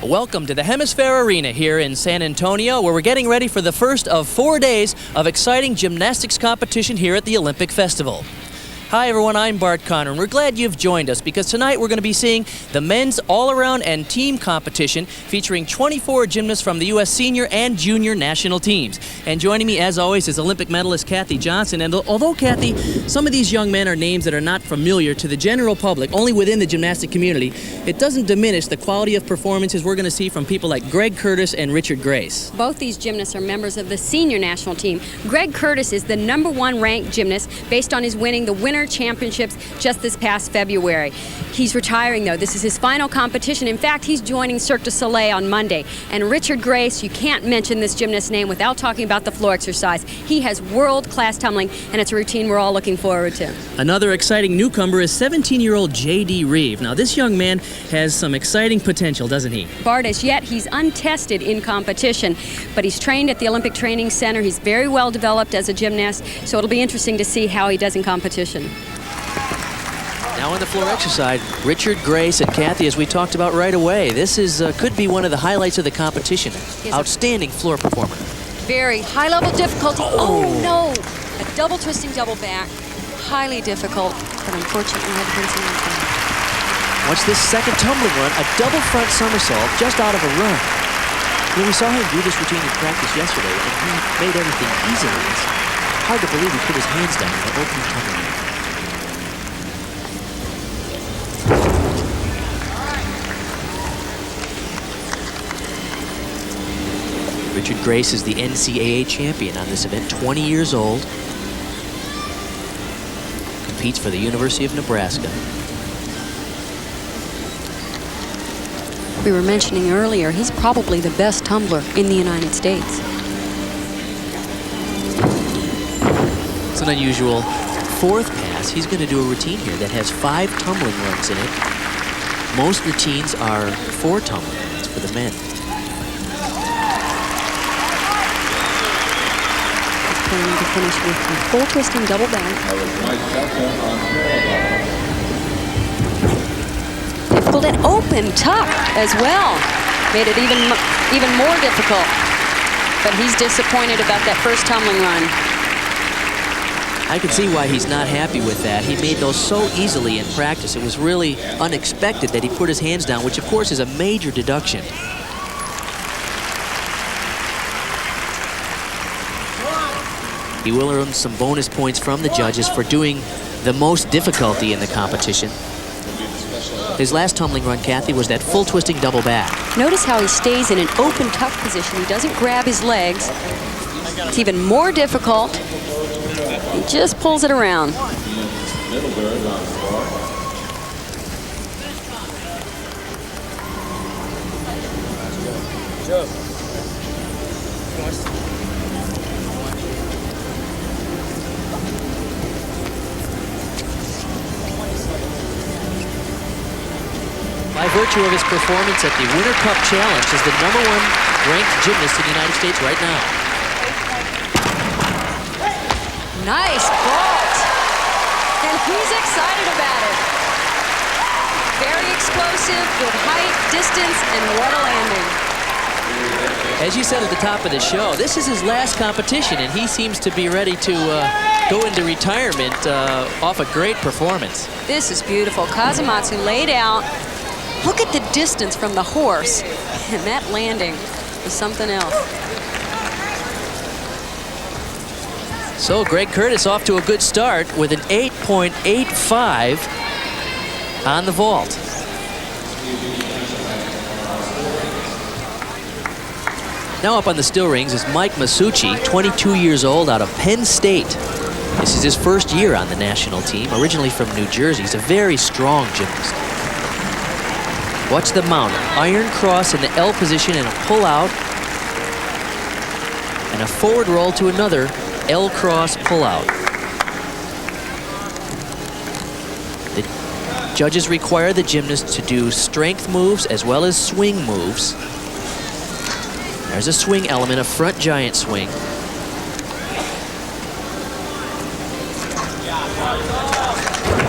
Welcome to the HemisFair Arena here in San Antonio, where we're getting ready for the first of 4 days of exciting gymnastics competition here at the Olympic Festival. Hi everyone, I'm Bart Conner, and we're glad you've joined us because tonight we're going to be seeing the men's all-around and team competition featuring 24 gymnasts from the U.S. senior and junior national teams. And joining me, as always, is Olympic medalist Kathy Johnson. And although, Kathy, some of these young men are names that are not familiar to the general public, only within the gymnastic community, it doesn't diminish the quality of performances we're going to see from people like Greg Curtis and Richard Grace. Both these gymnasts are members of the senior national team. Greg Curtis is the #1 ranked gymnast based on his winning the Winter Championships just this past February. He's retiring though. This is his final competition. In fact, he's joining Cirque du Soleil on Monday. And Richard Grace, you can't mention this gymnast's name without talking about the floor exercise. He has world-class tumbling, and it's a routine we're all looking forward to. Another exciting newcomer is 17-year-old J.D. Reeve. Now, this young man has some exciting potential, doesn't he? Bart, as yet, he's untested in competition, but he's trained at the Olympic Training Center. He's very well developed as a gymnast, so it'll be interesting to see how he does in competition. Now in the floor exercise, Richard Grace and Kathy, as we talked about right away, this is could be one of the highlights of the competition. Outstanding floor performer. Very high level difficulty. Oh no! A double twisting double back. Highly difficult, but unfortunately had to bring some down. Watch this second tumbling run, a double front somersault just out of a run. When we saw him do this routine in practice yesterday, and he made everything easily. It's hard to believe he put his hands down in the opening tumbling run. Richard Grace is the NCAA champion on this event, 20 years old. Competes for the University of Nebraska. We were mentioning earlier, he's probably the best tumbler in the United States. It's an unusual fourth pass. He's going to do a routine here that has 5 tumbling runs in it. Most routines are 4 tumbling runs for the men. Planning to finish with a full twisting double back. Difficult and open tuck as well. Made it even more difficult. But he's disappointed about that first tumbling run. I can see why he's not happy with that. He made those so easily in practice. It was really unexpected that he put his hands down, which of course is a major deduction. He will earn some bonus points from the judges for doing the most difficulty in the competition. His last tumbling run, Kathy, was that full twisting double back. Notice how he stays in an open tuck position. He doesn't grab his legs. It's even more difficult. He just pulls it around. By virtue of his performance at the Winter Cup Challenge, is the #1 ranked gymnast in the United States right now. Nice vault. And he's excited about it. Very explosive, good height, distance, and what a landing. As you said at the top of the show, this is his last competition, and he seems to be ready to go into retirement off a great performance. This is beautiful. Kazumatsu laid out. Look at the distance from the horse, and that landing was something else. So Greg Curtis off to a good start with an 8.85 on the vault. Now up on the still rings is Mike Masucci, 22 years old, out of Penn State. This is his first year on the national team, originally from New Jersey. He's a very strong gymnast. Watch the mount. Iron cross in the L position and a pull out. And a forward roll to another L cross pull out. The judges require the gymnast to do strength moves as well as swing moves. There's a swing element, a front giant swing.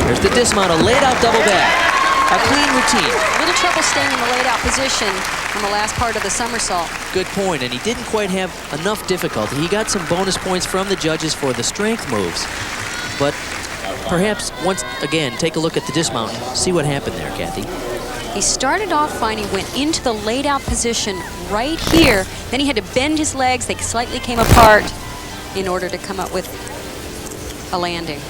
There's the dismount, a laid out double back. A clean routine. A little trouble staying in the laid out position on the last part of the somersault. Good point, and he didn't quite have enough difficulty. He got some bonus points from the judges for the strength moves. But perhaps once again, take a look at the dismount and see what happened there, Kathy. He started off fine. He went into the laid out position right here. Then he had to bend his legs. They slightly came apart in order to come up with a landing.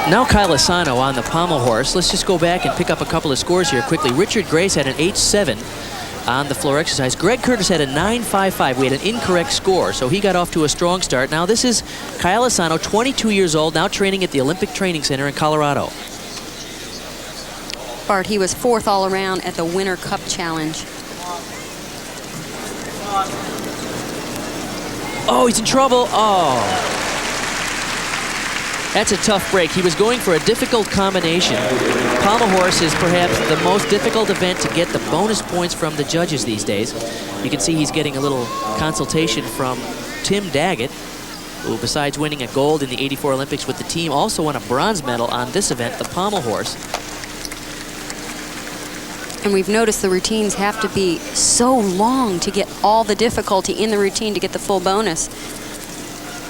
Now Kyle Asano on the pommel horse. Let's just go back and pick up a couple of scores here quickly. Richard Grace had an 8.7 on the floor exercise. Greg Curtis had a 9.55. We had an incorrect score, so he got off to a strong start. Now this is Kyle Asano, 22 years old, now training at the Olympic Training Center in Colorado. Bart, he was 4th all around at the Winter Cup Challenge. Oh, he's in trouble. Oh. That's a tough break. He was going for a difficult combination. Pommel horse is perhaps the most difficult event to get the bonus points from the judges these days. You can see he's getting a little consultation from Tim Daggett, who besides winning a gold in the '84 Olympics with the team, also won a bronze medal on this event, the pommel horse. And we've noticed the routines have to be so long to get all the difficulty in the routine to get the full bonus.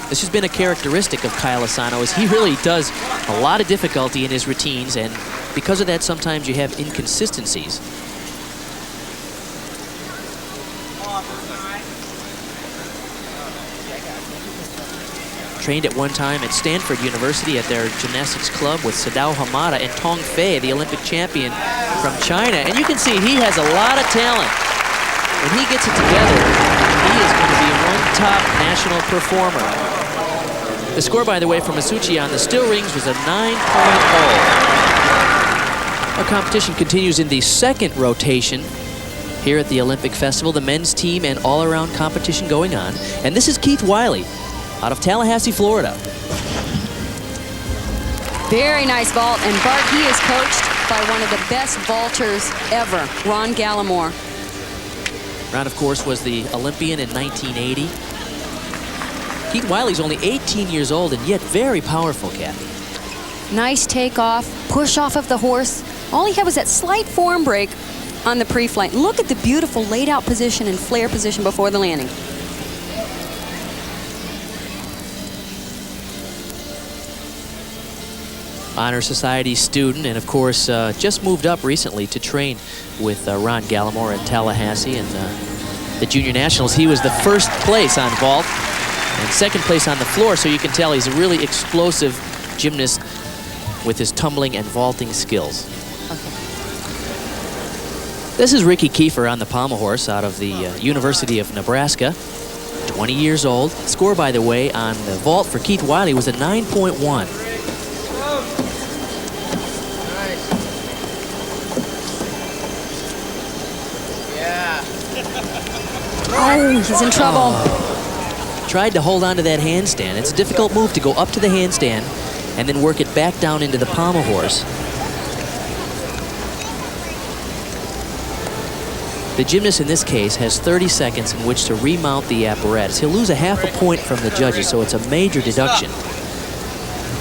This has been a characteristic of Kyle Asano, is he really does a lot of difficulty in his routines, and because of that, sometimes you have inconsistencies. Trained at one time at Stanford University at their gymnastics club with Sadao Hamada and Tong Fei, the Olympic champion from China. And you can see he has a lot of talent. When he gets it together, he is going to be one top national performer. The score, by the way, from Masucci on the still rings was a 9.0. Our competition continues in the second rotation here at the Olympic Festival. The men's team and all-around competition going on. And this is Keith Wiley out of Tallahassee, Florida. Very nice vault, and Bart, he is coached by one of the best vaulters ever, Ron Gallimore. Ron, of course, was the Olympian in 1980. Keith Wiley's only 18 years old and yet very powerful, Kathy. Nice takeoff, push off of the horse. All he had was that slight form break on the pre-flight. Look at the beautiful laid out position and flare position before the landing. Honor Society student, and of course just moved up recently to train with Ron Gallimore in Tallahassee and the Junior Nationals. He was the first place on vault and second place on the floor, so you can tell he's a really explosive gymnast with his tumbling and vaulting skills. Okay. This is Ricky Kiefer on the pommel horse out of the University of Nebraska, 20 years old. Score, by the way, on the vault for Keith Wiley was a 9.1. Oh, he's in trouble. Tried to hold on to that handstand. It's a difficult move to go up to the handstand and then work it back down into the pommel horse. The gymnast in this case has 30 seconds in which to remount the apparatus. He'll lose a half a point from the judges, so it's a major deduction.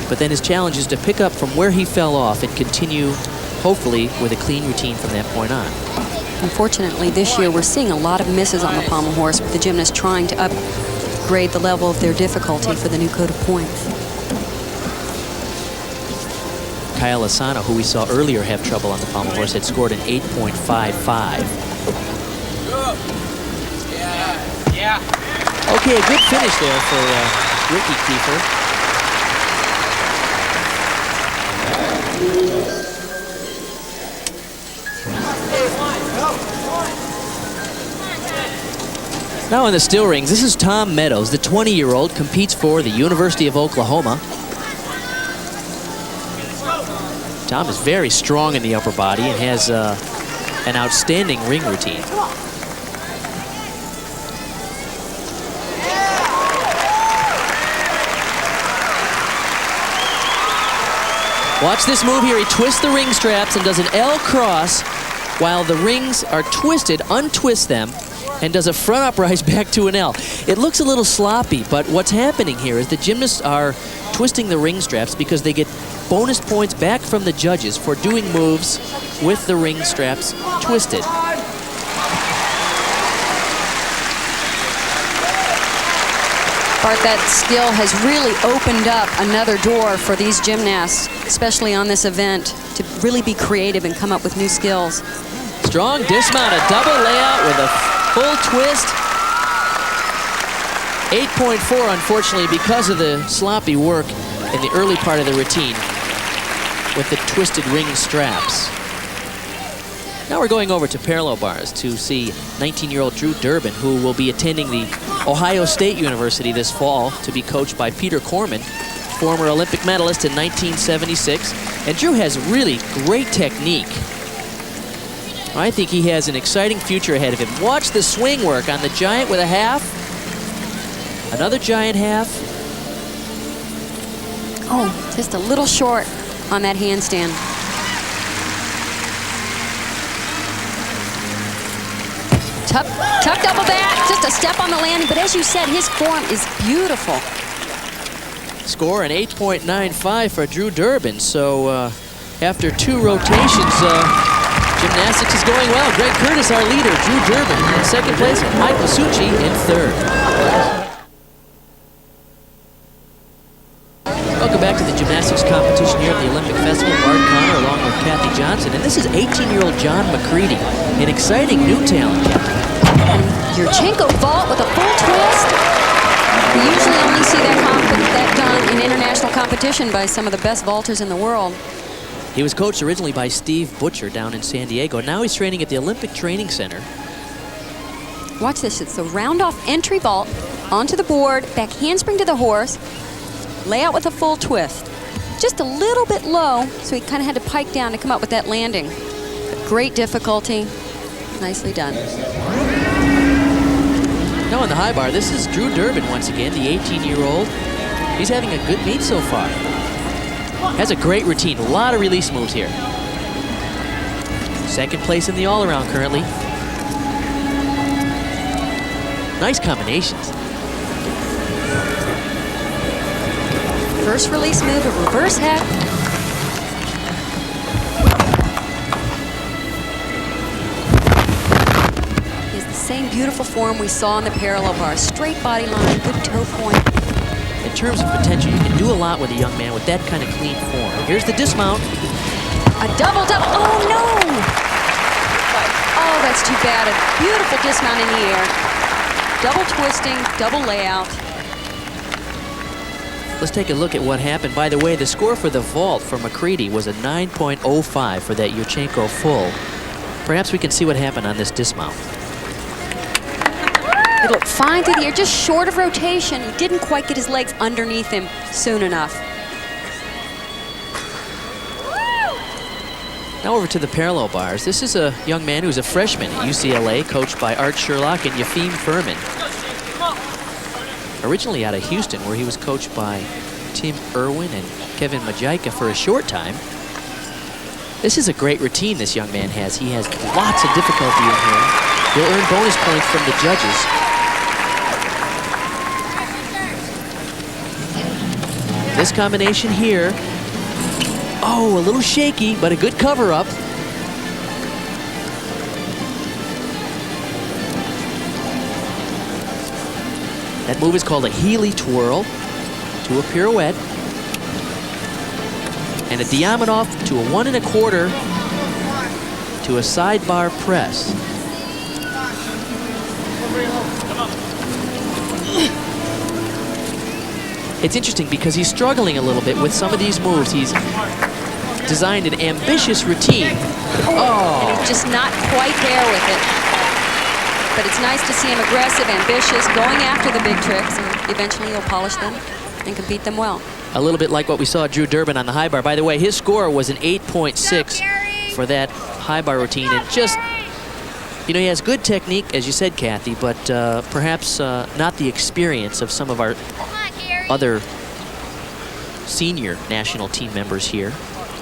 But then his challenge is to pick up from where he fell off and continue, hopefully, with a clean routine from that point on. Unfortunately, this year we're seeing a lot of misses on the pommel horse with the gymnasts trying to upgrade the level of their difficulty for the new code of points. Kyle Asano, who we saw earlier have trouble on the pommel horse, had scored an 8.55. Okay, a good finish there for Ricky Kiefer. Now in the still rings, this is Tom Meadows, the 20-year-old, competes for the University of Oklahoma. Tom is very strong in the upper body and has an outstanding ring routine. Watch this move here. He twists the ring straps and does an L cross while the rings are twisted. Untwist them and does a front uprise back to an L. It looks a little sloppy, but what's happening here is the gymnasts are twisting the ring straps because they get bonus points back from the judges for doing moves with the ring straps twisted. Bart, that skill has really opened up another door for these gymnasts, especially on this event, to really be creative and come up with new skills. Strong dismount, a double layout with a full twist. 8.4, unfortunately, because of the sloppy work in the early part of the routine with the twisted ring straps. Now we're going over to parallel bars to see 19-year-old Drew Durbin, who will be attending the Ohio State University this fall to be coached by Peter Corman, former Olympic medalist in 1976. And Drew has really great technique. I think he has an exciting future ahead of him. Watch the swing work on the giant with a half. Another giant half. Oh, just a little short on that handstand. Tuck double back, just a step on the landing, but as you said, his form is beautiful. Score an 8.95 for Drew Durbin. So after 2 rotations, gymnastics is going well. Greg Curtis, our leader. Drew Durbin in second place, and Mike Masucci in third. Welcome back to the gymnastics competition here at the Olympic Festival. Bart Connor along with Kathy Johnson. And this is 18-year-old John McCready, an exciting new talent. Yurchenko vault with a full twist. We usually only see that done in international competition by some of the best vaulters in the world. He was coached originally by Steve Butcher down in San Diego. Now he's training at the Olympic Training Center. Watch this. It's the round-off entry vault onto the board, back handspring to the horse, layout with a full twist. Just a little bit low, so he kind of had to pike down to come up with that landing. Great difficulty. Nicely done. Now on the high bar, this is Drew Durbin once again, the 18-year-old. He's having a good meet so far. Has a great routine, a lot of release moves here. Second place in the all-around currently. Nice combinations. First release move, a reverse hack. He has the same beautiful form we saw on the parallel bar. Straight body line, good toe point. In terms of potential, you can do a lot with a young man with that kind of clean form. Here's the dismount. A double. Oh, no! Oh, that's too bad. A beautiful dismount in the air. Double twisting, double layout. Let's take a look at what happened. By the way, the score for the vault for McCready was a 9.05 for that Yurchenko full. Perhaps we can see what happened on this dismount. It'll fine through the air, just short of rotation. He didn't quite get his legs underneath him soon enough. Now over to the parallel bars. This is a young man who's a freshman at UCLA, coached by Art Sherlock and Yafim Furman. Originally out of Houston, where he was coached by Tim Irwin and Kevin Majika for a short time. This is a great routine this young man has. He has lots of difficulty in here. He'll earn bonus points from the judges. This combination here. Oh, a little shaky, but a good cover-up. That move is called a Healy twirl to a pirouette. And a Diamondov to a 1 1/4 to a sidebar press. It's interesting because he's struggling a little bit with some of these moves. He's designed an ambitious routine. Oh. And he's just not quite there with it. But it's nice to see him aggressive, ambitious, going after the big tricks, and eventually he'll polish them and compete them well. A little bit like what we saw Drew Durbin on the high bar. By the way, his score was an 8.6 for that high bar routine. And just, you know, he has good technique, as you said, Kathy, but perhaps not the experience of some of our other senior national team members here.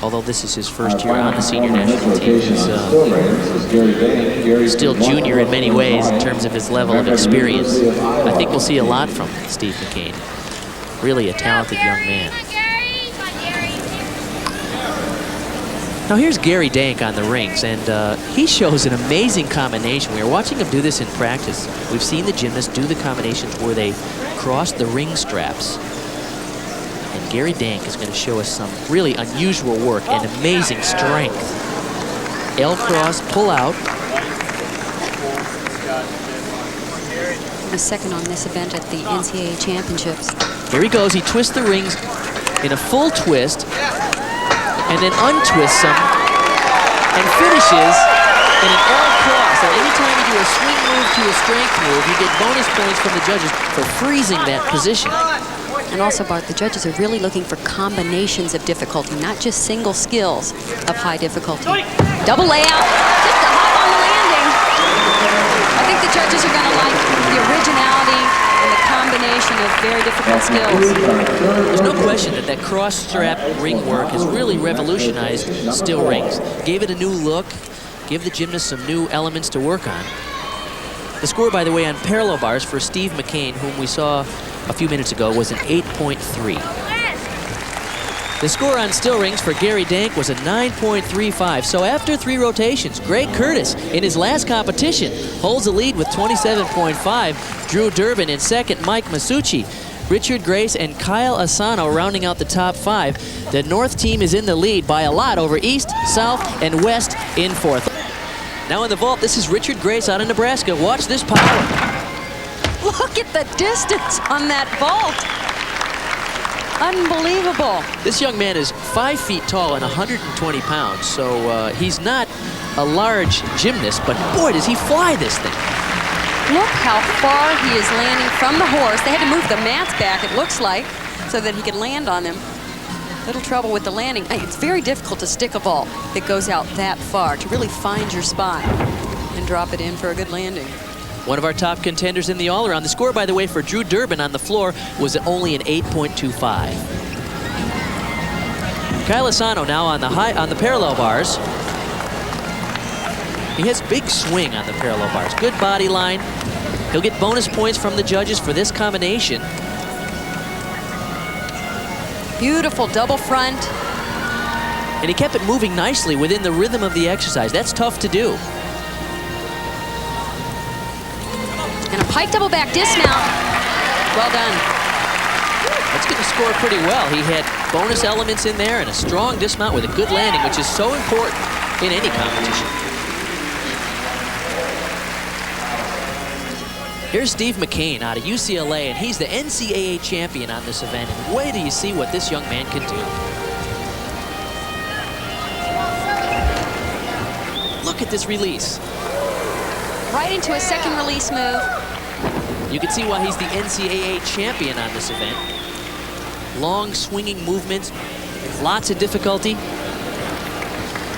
although this is his first year on the senior national team. He's still junior in many ways in terms of his level of experience. I think we'll see a lot from Steve McCain. Really a talented young man. Now here's Gary Dank on the rings, and he shows an amazing combination. We were watching him do this in practice. We've seen the gymnasts do the combinations where they cross the ring straps. And Gary Dank is going to show us some really unusual work and amazing strength. L-cross, pull out. The second on this event at the NCAA Championships. Here he goes. He twists the rings in a full twist, and then untwists them and finishes in an L-cross. And anytime you do a swing move to a strength move, you get bonus points from the judges for freezing that position. And also, Bart, the judges are really looking for combinations of difficulty, not just single skills of high difficulty. Double layout, just a hop on the landing. I think the judges are going to like the originality and the combination of very difficult skills. There's no question that cross-strap ring work has really revolutionized still rings. Gave it a new look, gave the gymnasts some new elements to work on. The score, by the way, on parallel bars for Steve McCain, whom we saw a few minutes ago, was an 8.3. The score on still rings for Gary Dank was a 9.35. So after 3 rotations, Greg Curtis, in his last competition, holds the lead with 27.5. Drew Durbin in second, Mike Masucci, Richard Grace, and Kyle Asano rounding out the top 5. The North team is in the lead by a lot over East, South, and West in 4th. Now in the vault, this is Richard Grace out of Nebraska. Watch this power. Look at the distance on that vault. Unbelievable. This young man is 5 feet tall and 120 pounds, so he's not a large gymnast, but boy, does he fly this thing. Look how far he is landing from the horse. They had to move the mats back, it looks like, so that he could land on them. Little trouble with the landing. It's very difficult to stick a vault that goes out that far, to really find your spot and drop it in for a good landing. One of our top contenders in the all-around. The score, by the way, for Drew Durbin on the floor was only an 8.25. Kyle Asano now on the parallel bars. He has big swing on the parallel bars. Good body line. He'll get bonus points from the judges for this combination. Beautiful double front. And he kept it moving nicely within the rhythm of the exercise. That's tough to do. And a pike double back dismount. Well done. That's going to score pretty well. He had bonus elements in there and a strong dismount with a good landing, which is so important in any competition. Here's Steve McCain out of UCLA, and he's the NCAA champion on this event. And wait till you see what this young man can do. Look at this release. Right into a second release move. You can see why he's the NCAA champion on this event. Long swinging movements, lots of difficulty.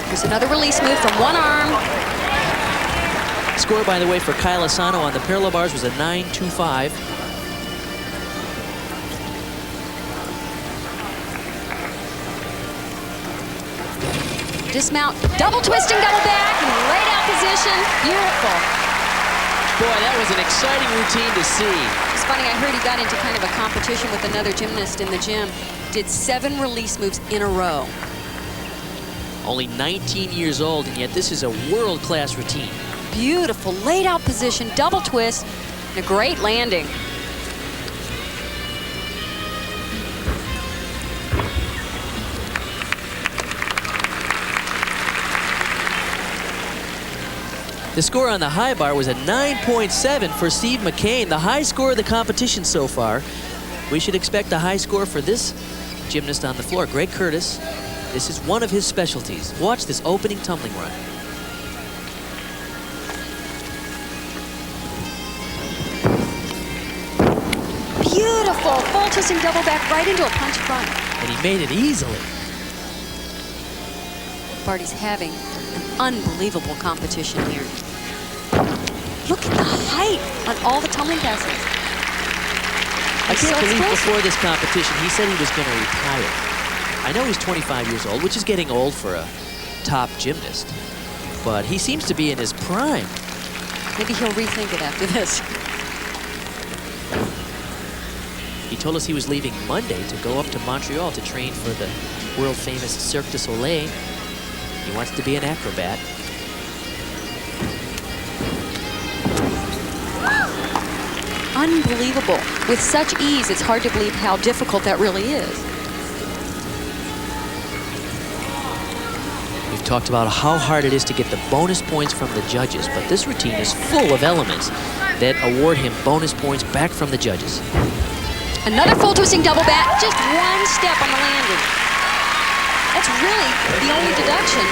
There's another release move from one arm. Score, by the way, for Kyle Asano on the parallel bars was a 9.25. Dismount, double twisting, double back, and laid out position. Beautiful. Boy, that was an exciting routine to see. It's funny, I heard he got into kind of a competition with another gymnast in the gym. Did 7 release moves in a row. Only 19 years old, and yet this is a world-class routine. Beautiful, laid out position, double twist, and a great landing. The score on the high bar was a 9.7 for Steve McCain, the high score of the competition so far. We should expect a high score for this gymnast on the floor, Greg Curtis. This is one of his specialties. Watch this opening tumbling run. Beautiful, full twisting double back right into a punch front. And he made it easily. Barty's having an unbelievable competition here. Look at the height on all the tumbling passes. I can't believe before this competition he said he was going to retire. I know he's 25 years old, which is getting old for a top gymnast, but he seems to be in his prime. Maybe he'll rethink it after this. He told us he was leaving Monday to go up to Montreal to train for the world-famous Cirque du Soleil. He wants to be an acrobat. Unbelievable. With such ease, it's hard to believe how difficult that really is. We've talked about how hard it is to get the bonus points from the judges, but this routine is full of elements that award him bonus points back from the judges. Another full twisting double back, just one step on the landing. That's really the only deduction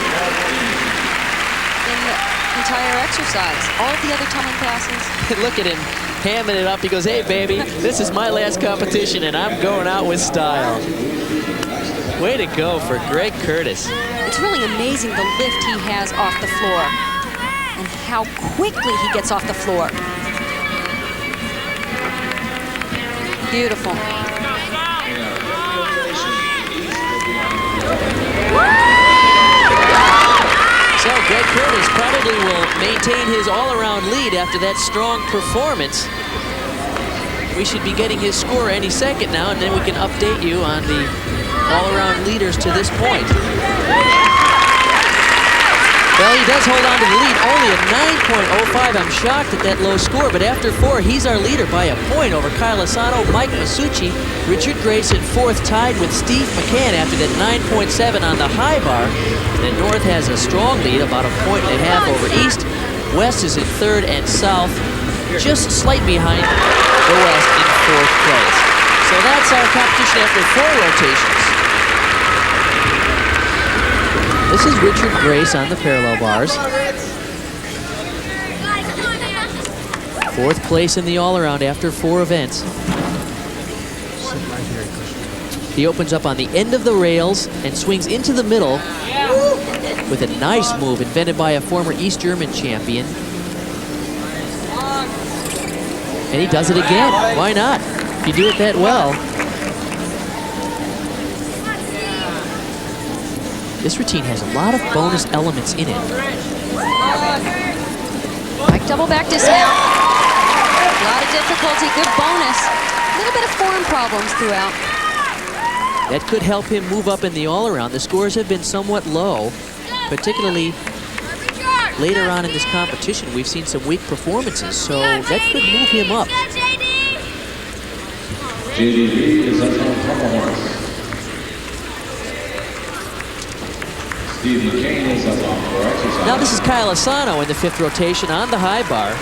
in the entire exercise. All of the other tumbling passes. Look at him hamming it up. He goes, hey, baby, this is my last competition, and I'm going out with style. Way to go for Greg Curtis. It's really amazing the lift he has off the floor and how quickly he gets off the floor. Beautiful. So Greg Curtis probably will maintain his all-around lead after that strong performance. We should be getting his score any second now, and then we can update you on the all-around leaders to this point. Well, he does hold on to the lead, only a 9.05. I'm shocked at that low score, but after 4, he's our leader by a point over Kyle Asano, Mike Masucci, Richard Grace in 4th, tied with Steve McCann after that 9.7 on the high bar. Then North has a strong lead, about a point and a half over East. West is in 3rd, and South just slight behind the West in 4th place. So that's our competition after 4 rotations. This is Richard Grace on the parallel bars. 4th place in the all-around after 4 events. He opens up on the end of the rails and swings into the middle with a nice move invented by a former East German champion. And he does it again. Why not? If you do it that well. This routine has a lot of bonus elements in it. Like double back dismount. A lot of difficulty, good bonus. A little bit of form problems throughout. That could help him move up in the all-around. The scores have been somewhat low, particularly later on in this competition. We've seen some weak performances, so that could move him up. JDB is up on couple horse. Steve McCain is up on for exercise. Now this is Kyle Asano in the 5th rotation on the high bar.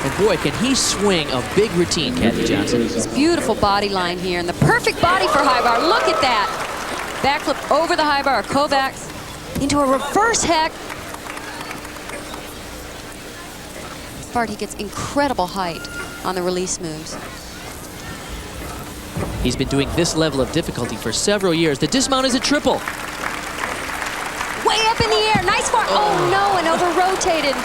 And boy, can he swing a big routine, Kathy Johnson. It's beautiful body line here, and the perfect body for high bar. Look at that. Backflip over the high bar, Kovacs into a reverse heck. Bart, he gets incredible height on the release moves. He's been doing this level of difficulty for several years. The dismount is a triple. Way up in the air, nice form. Oh no, and over-rotated.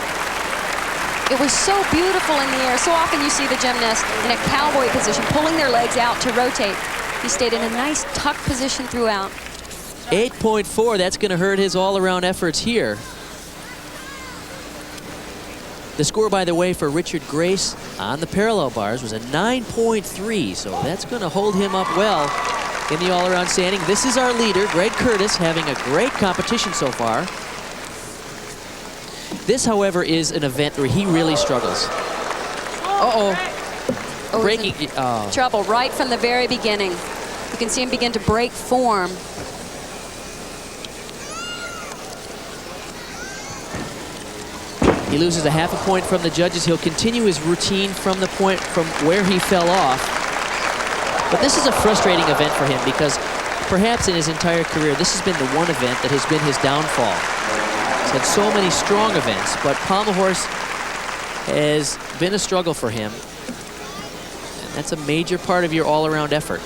It was so beautiful in the air. So often you see the gymnast in a cowboy position, pulling their legs out to rotate. He stayed in a nice tuck position throughout. 8.4, that's gonna hurt his all-around efforts here. The score, by the way, for Richard Grace on the parallel bars was a 9.3, so that's gonna hold him up well in the all-around standing. This is our leader, Greg Curtis, having a great competition so far. This, however, is an event where he really struggles. Uh-oh. Breaking. Trouble right from the very beginning. You can see him begin to break form. He loses a half a point from the judges. He'll continue his routine from the point from where he fell off. But this is a frustrating event for him because perhaps in his entire career, this has been the one event that has been his downfall. He's had so many strong events, but pommel horse has been a struggle for him. And that's a major part of your all-around effort.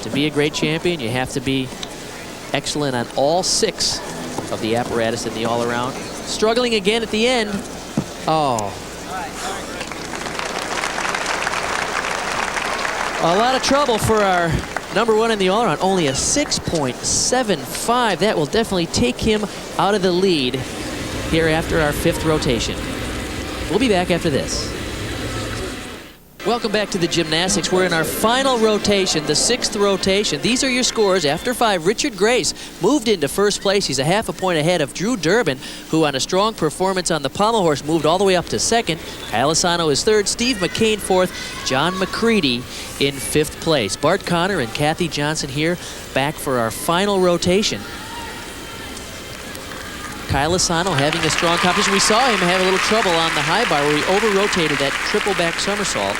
To be a great champion, you have to be excellent on all 6 of the apparatus in the all-around. Struggling again at the end. Oh. A lot of trouble for our #1 in the all-around. Only a 6.75. That will definitely take him out of the lead here after our 5th rotation. We'll be back after this. Welcome back to the gymnastics. We're in our final rotation, the 6th rotation. These are your scores. After 5, Richard Grace moved into first place. He's a half a point ahead of Drew Durbin, who on a strong performance on the pommel horse moved all the way up to 2nd. Kyle Asano is 3rd, Steve McCain 4th, John McCready in 5th place. Bart Connor and Kathy Johnson here back for our final rotation. Kyle Asano having a strong competition. We saw him have a little trouble on the high bar where he over-rotated that triple back somersault.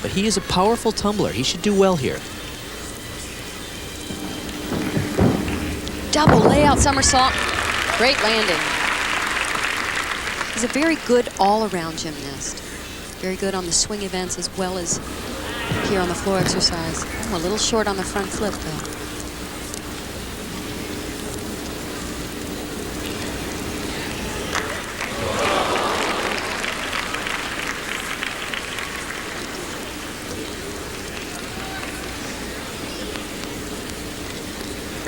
But he is a powerful tumbler. He should do well here. Double layout somersault. Great landing. He's a very good all-around gymnast. Very good on the swing events as well as here on the floor exercise. Oh, a little short on the front flip, though.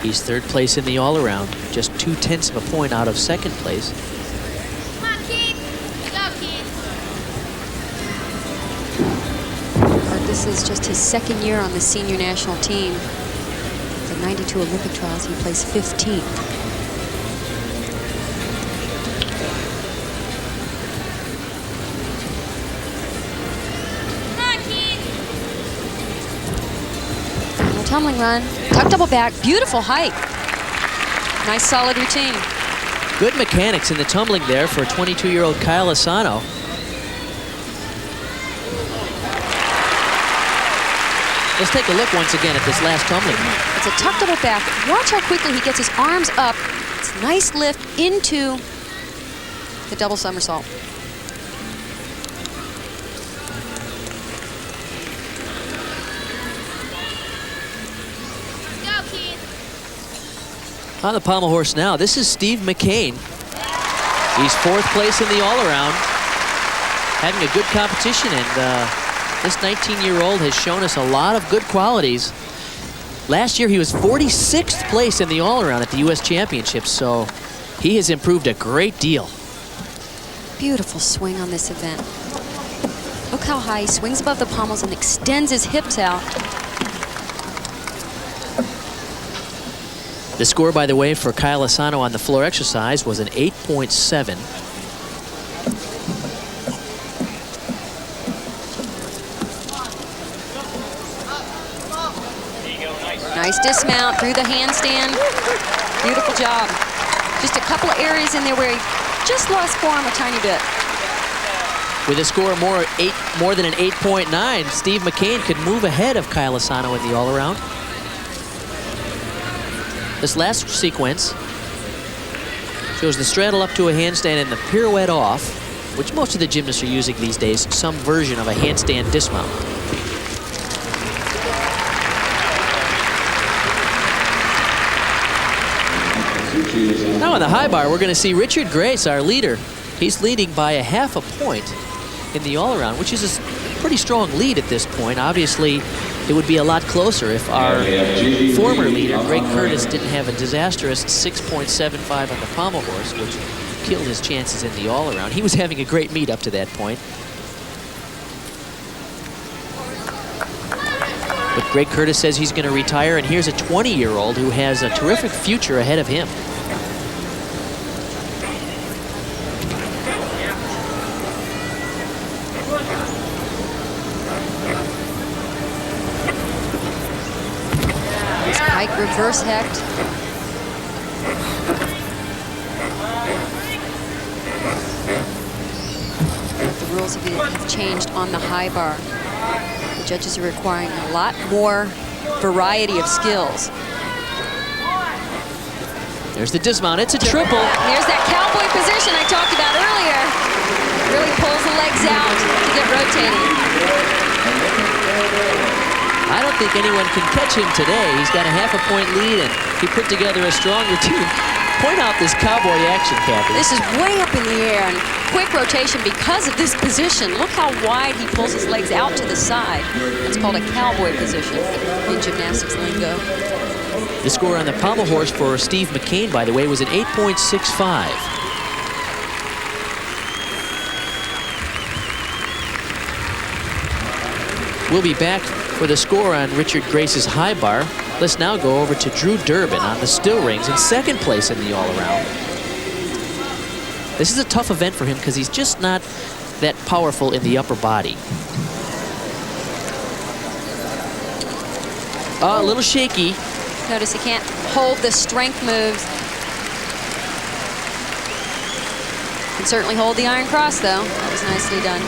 He's 3rd place in the all-around, just 0.2 of a point out of 2nd place. Come on, Keith. Go, Keith. This is just his 2nd year on the senior national team. The '92 Olympic trials, he placed 15th. Come on, Keith. Little tumbling run. Tuck double back, beautiful height. Nice solid routine. Good mechanics in the tumbling there for 22-year-old Kyle Asano. Let's take a look once again at this last tumbling. It's a tuck double back. Watch how quickly he gets his arms up. It's a nice lift into the double somersault. On the pommel horse now, this is Steve McCain. He's 4th place in the all-around, having a good competition, and this 19-year-old has shown us a lot of good qualities. Last year, he was 46th place in the all-around at the U.S. Championships, so he has improved a great deal. Beautiful swing on this event. Look how high he swings above the pommels and extends his hips out. The score, by the way, for Kyle Asano on the floor exercise was an 8.7. Nice dismount through the handstand. Beautiful job. Just a couple of areas in there where he just lost form a tiny bit. With a score more than an 8.9, Steve McCain could move ahead of Kyle Asano in the all-around. This last sequence shows the straddle up to a handstand and the pirouette off, which most of the gymnasts are using these days, some version of a handstand dismount. Now on the high bar, we're going to see Richard Grace, our leader. He's leading by a half a point in the all-around, which is a pretty strong lead at this point. Obviously, it would be a lot closer if our former leader, Greg Curtis, didn't have a disastrous 6.75 on the pommel horse, which killed his chances in the all-around. He was having a great meet up to that point. But Greg Curtis says he's going to retire, and here's a 20-year-old who has a terrific future ahead of him. Pike reverse hecht. The rules have changed on the high bar. The judges are requiring a lot more variety of skills. There's the dismount. It's a triple. There's that cowboy position I talked about earlier. Really pulls the legs out to get rotating. I don't think anyone can catch him today. He's got a half a point lead, and he put together a strong routine. Point out this cowboy action, Kathy. This is way up in the air and quick rotation because of this position. Look how wide he pulls his legs out to the side. It's called a cowboy position in gymnastics lingo. The score on the pommel horse for Steve McCain, by the way, was an 8.65. We'll be back for the score on Richard Grace's high bar. Let's now go over to Drew Durbin on the still rings in second place in the all-around. This is a tough event for him because he's just not that powerful in the upper body. A little shaky. Notice he can't hold the strength moves. Can certainly hold the iron cross, though. That was nicely done.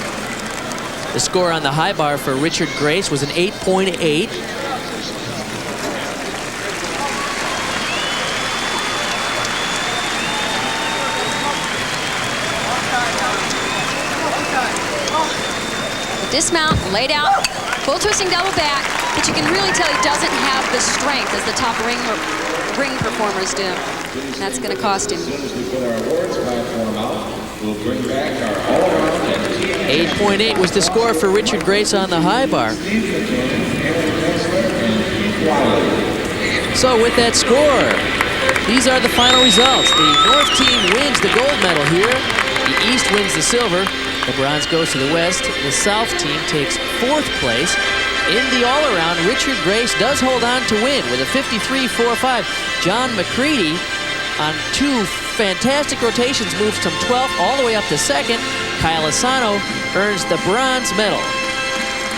The score on the high bar for Richard Grace was an 8.8. Dismount, laid out, full twisting double back, but you can really tell he doesn't have the strength as the top ring performers do. And that's going to cost him. 8.8 was the score for Richard Grace on the high bar. So with that score, these are the final results. The North team wins the gold medal here. The East wins the silver. The bronze goes to the West. The South team takes fourth place. In the all-around, Richard Grace does hold on to win with a 53.45. John McCready on two fantastic rotations moves from 12th all the way up to second. Kyle Asano earns the bronze medal.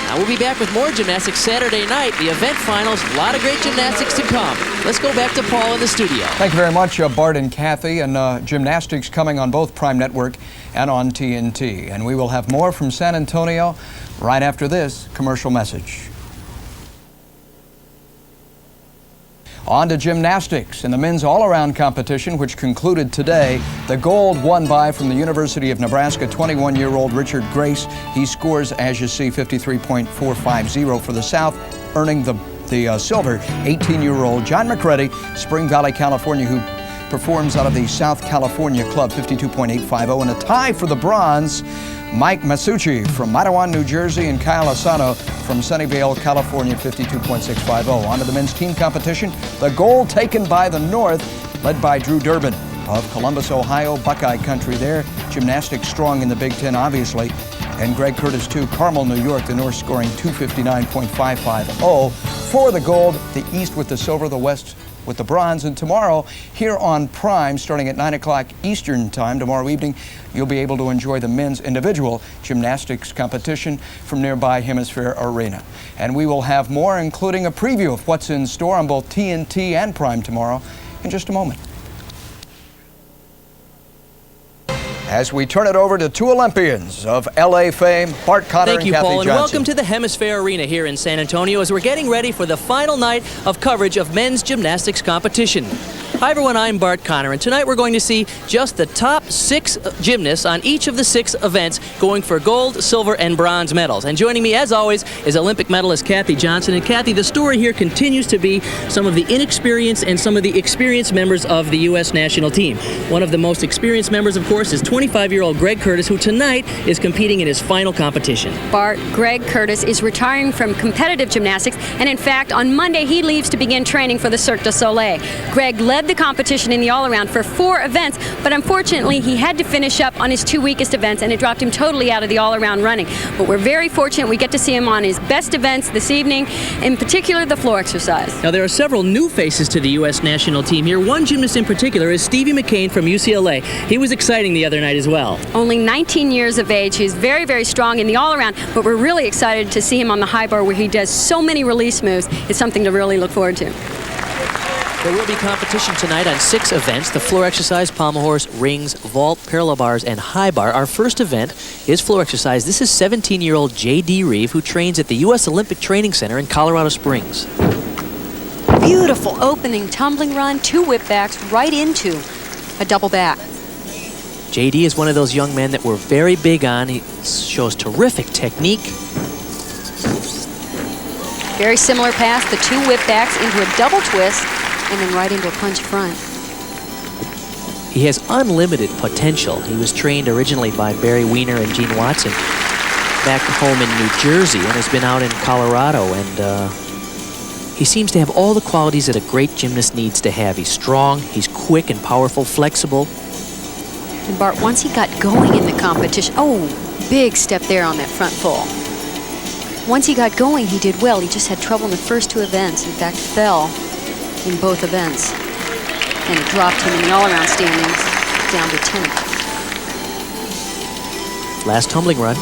Now we'll be back with more gymnastics Saturday night. The event finals, a lot of great gymnastics to come. Let's go back to Paul in the studio. Thank you very much, Bart and Kathy. And gymnastics coming on both Prime Network and on TNT. And we will have more from San Antonio right after this commercial message. On to gymnastics in the men's all-around competition, which concluded today. The gold won by, from the University of Nebraska, 21-year-old Richard Grace. He scores, as you see, 53.450 for the South, earning the silver. 18-year-old John McCready, Spring Valley, California, who performs out of the South California Club, 52.850. And a tie for the bronze, Mike Masucci from Mattawan, New Jersey, and Kyle Asano from Sunnyvale, California, 52.650. On to the men's team competition. The gold taken by the North, led by Drew Durbin of Columbus, Ohio, Buckeye country there. Gymnastics strong in the Big Ten, obviously. And Greg Curtis, too. Carmel, New York, the North scoring 259.550 for the gold. The East with the silver, the West with the bronze. And tomorrow, here on Prime, starting at 9 o'clock Eastern Time, tomorrow evening, you'll be able to enjoy the men's individual gymnastics competition from nearby HemisFair Arena. And we will have more, including a preview of what's in store on both TNT and Prime tomorrow in just a moment. As we turn it over to two Olympians of LA fame, Bart Conner and Kathy Johnson. Thank you, Paul, and welcome to the HemisFair Arena here in San Antonio as we're getting ready for the final night of coverage of men's gymnastics competition. Hi everyone, I'm Bart Conner, and tonight we're going to see just the top 6 gymnasts on each of the 6 events going for gold, silver, and bronze medals. And joining me, as always, is Olympic medalist Kathy Johnson. And Kathy, the story here continues to be some of the inexperienced and some of the experienced members of the U.S. national team. One of the most experienced members, of course, is 25-year-old Greg Curtis, who tonight is competing in his final competition. Bart, Greg Curtis is retiring from competitive gymnastics, and in fact, on Monday he leaves to begin training for the Cirque du Soleil. Greg led the competition in the all-around for 4 events, but unfortunately he had to finish up on his 2 weakest events, and it dropped him totally out of the all-around running. But we're very fortunate we get to see him on his best events this evening, in particular the floor exercise. Now there are several new faces to the U.S. national team here. One gymnast in particular is Stevie McCain from UCLA. He was exciting the other night as well. Only 19 years of age. He's very, very strong in the all-around, but we're really excited to see him on the high bar where he does so many release moves. It's something to really look forward to. There will be competition tonight on 6 events: the floor exercise, pommel horse, rings, vault, parallel bars, and high bar. Our first event is floor exercise. This is 17-year-old J.D. Reeve, who trains at the U.S. Olympic Training Center in Colorado Springs. Beautiful opening tumbling run, 2 whip backs right into a double back. J.D. is one of those young men that we're very big on. He shows terrific technique. Very similar pass, the 2 whip backs into a double twist, and then right into a punch front. He has unlimited potential. He was trained originally by Barry Weiner and Gene Watson back home in New Jersey and has been out in Colorado, and he seems to have all the qualities that a great gymnast needs to have. He's strong, he's quick and powerful, flexible. And Bart, once he got going in the competition, oh, big step there on that front full. Once he got going, he did well. He just had trouble in the first two events. In fact, fell in both events. And it dropped him in the all-around standings down to 10th. Last tumbling run.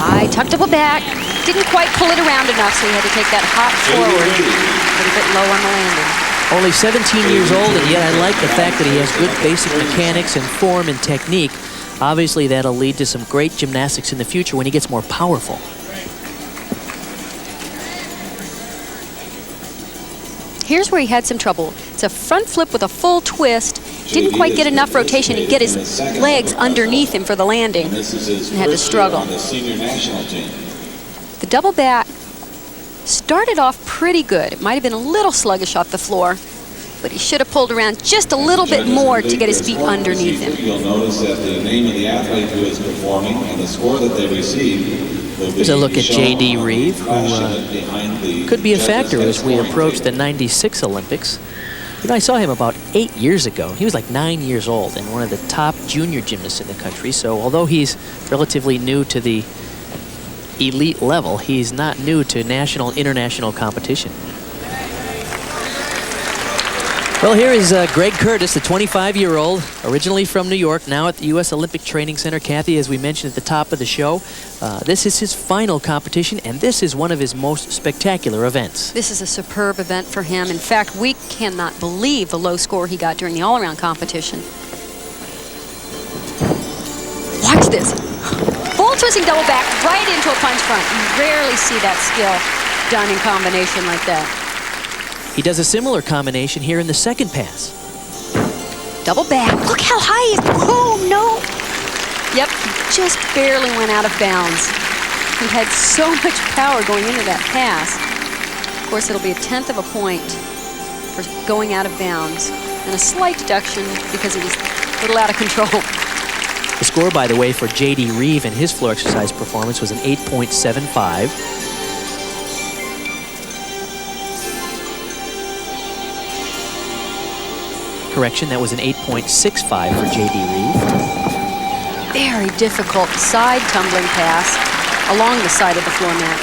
High, tuck double back. Didn't quite pull it around enough, so he had to take that hop forward. A little bit low on the landing. Only 17 years old, and yet I like the fact that he has good basic mechanics and form and technique. Obviously, that'll lead to some great gymnastics in the future when he gets more powerful. Here's where he had some trouble. It's a front flip with a full twist. Didn't quite get enough rotation and get his legs underneath him for the landing, and had to struggle. The double back started off pretty good. It might have been a little sluggish off the floor, but he should have pulled around just a little bit more to get his feet underneath him. You'll notice that the name of the athlete who is performing and the score that they receive. Here's a look at J.D. Reeve, who could be a factor as we approach the '96 Olympics. You know, I saw him about 8 years ago. He was like 9 years old and one of the top junior gymnasts in the country. So although he's relatively new to the elite level, he's not new to national and international competition. Well, here is Greg Curtis, the 25-year-old, originally from New York, now at the U.S. Olympic Training Center. Kathy, as we mentioned at the top of the show, this is his final competition, and this is one of his most spectacular events. This is a superb event for him. In fact, we cannot believe the low score he got during the all-around competition. Watch this. Full twisting double back right into a punch front. You rarely see that skill done in combination like that. He does a similar combination here in the second pass. Double back. Look how high he is. Oh, no. Yep, he just barely went out of bounds. He had so much power going into that pass. Of course, it'll be a 1/10 of a point for going out of bounds, and a slight deduction because he was a little out of control. The score, by the way, for J.D. Reeve in his floor exercise performance was an 8.75. Correction, that was an 8.65 for J.D. Reeve. Very difficult side tumbling pass along the side of the floor mat.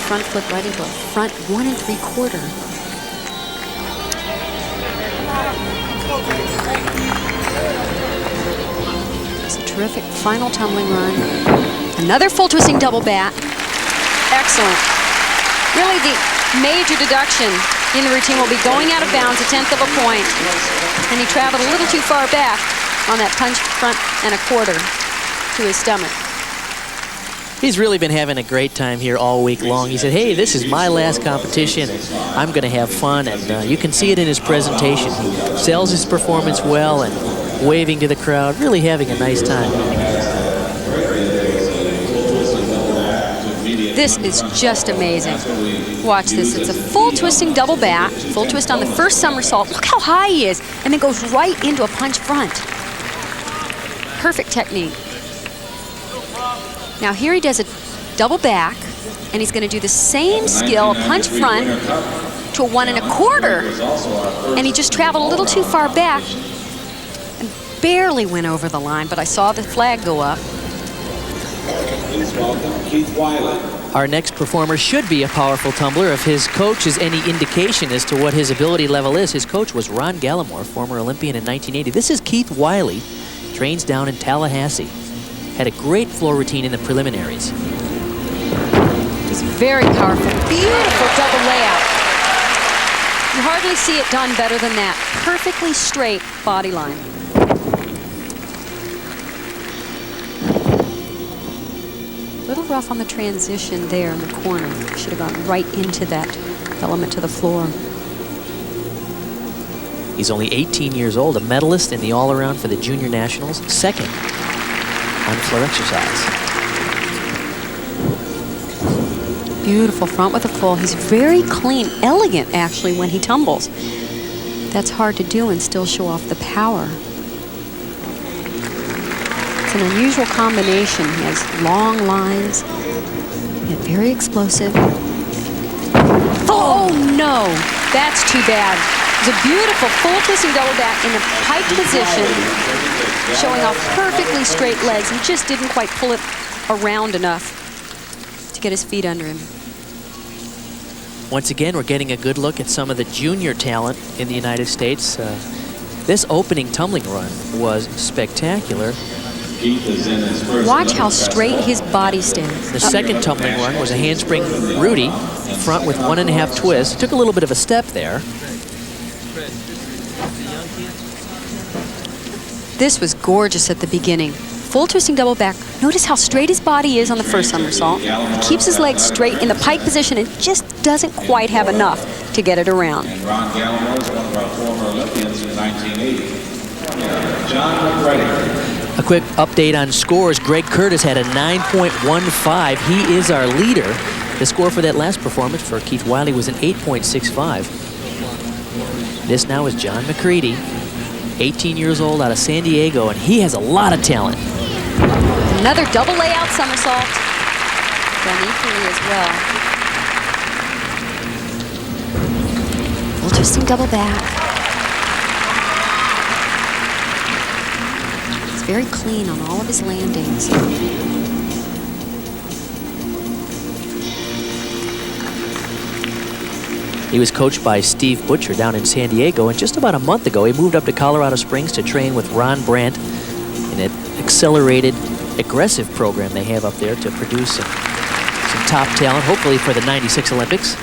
Front flip right into a front 1 3/4. It's a terrific final tumbling run. Another full twisting double back. Excellent. Really, the major deduction in the routine will be going out of bounds, a 1/10 of a point. And he traveled a little too far back on that punch front and 1/4 to his stomach. He's really been having a great time here all week long. He said, hey, this is my last competition, and I'm going to have fun. And you can see it in his presentation. He sells his performance well and waving to the crowd, really having a nice time. This is just amazing. Watch this. It's a full twisting double back, full twist on the first somersault. Look how high he is, and then goes right into a punch front. Perfect technique. Now here he does a double back, and he's going to do the same skill, punch front to a 1 1/4. And he just traveled a little too far back and barely went over the line, but I saw the flag go up. Please welcome Keith Wiley. Our next performer should be a powerful tumbler. If his coach is any indication as to what his ability level is, his coach was Ron Gallimore, former Olympian in 1980. This is Keith Wiley, trains down in Tallahassee. Had a great floor routine in the preliminaries. It's very powerful, beautiful double layout. You hardly see it done better than that. Perfectly straight body line. A little rough on the transition there in the corner. Should have gone right into that element to the floor. He's only 18 years old, a medalist in the all-around for the Junior Nationals, second on floor exercise. Beautiful front with a full. He's very clean, elegant actually when he tumbles. That's hard to do and still show off the power. It's an unusual combination. He has long lines, yet very explosive. Oh no, that's too bad. It was a beautiful full twisting double back in the pike position, showing off perfectly straight legs. He just didn't quite pull it around enough to get his feet under him. Once again, we're getting a good look at some of the junior talent in the United States. This opening tumbling run was spectacular. Watch how straight his body stands. The second tumbling run was a handspring Rudy, front with 1.5 twists. Took a little bit of a step there. This was gorgeous at the beginning. Full twisting double back. Notice how straight his body is on the first somersault. He keeps his legs straight in the pike position and just doesn't quite have enough to get it around. And Ron Gallimore is one of our former Olympians in 1980. John McCready. A quick update on scores. Greg Curtis had a 9.15. He is our leader. The score for that last performance for Keith Wiley was an 8.65. This now is John McCready, 18 years old, out of San Diego, and he has a lot of talent. Another double layout somersault. Done equally as well. Full twisting double back. He's very clean on all of his landings. He was coached by Steve Butcher down in San Diego, and just about a month ago, he moved up to Colorado Springs to train with Ron Brandt in an accelerated, aggressive program they have up there to produce some top talent, hopefully for the '96 Olympics.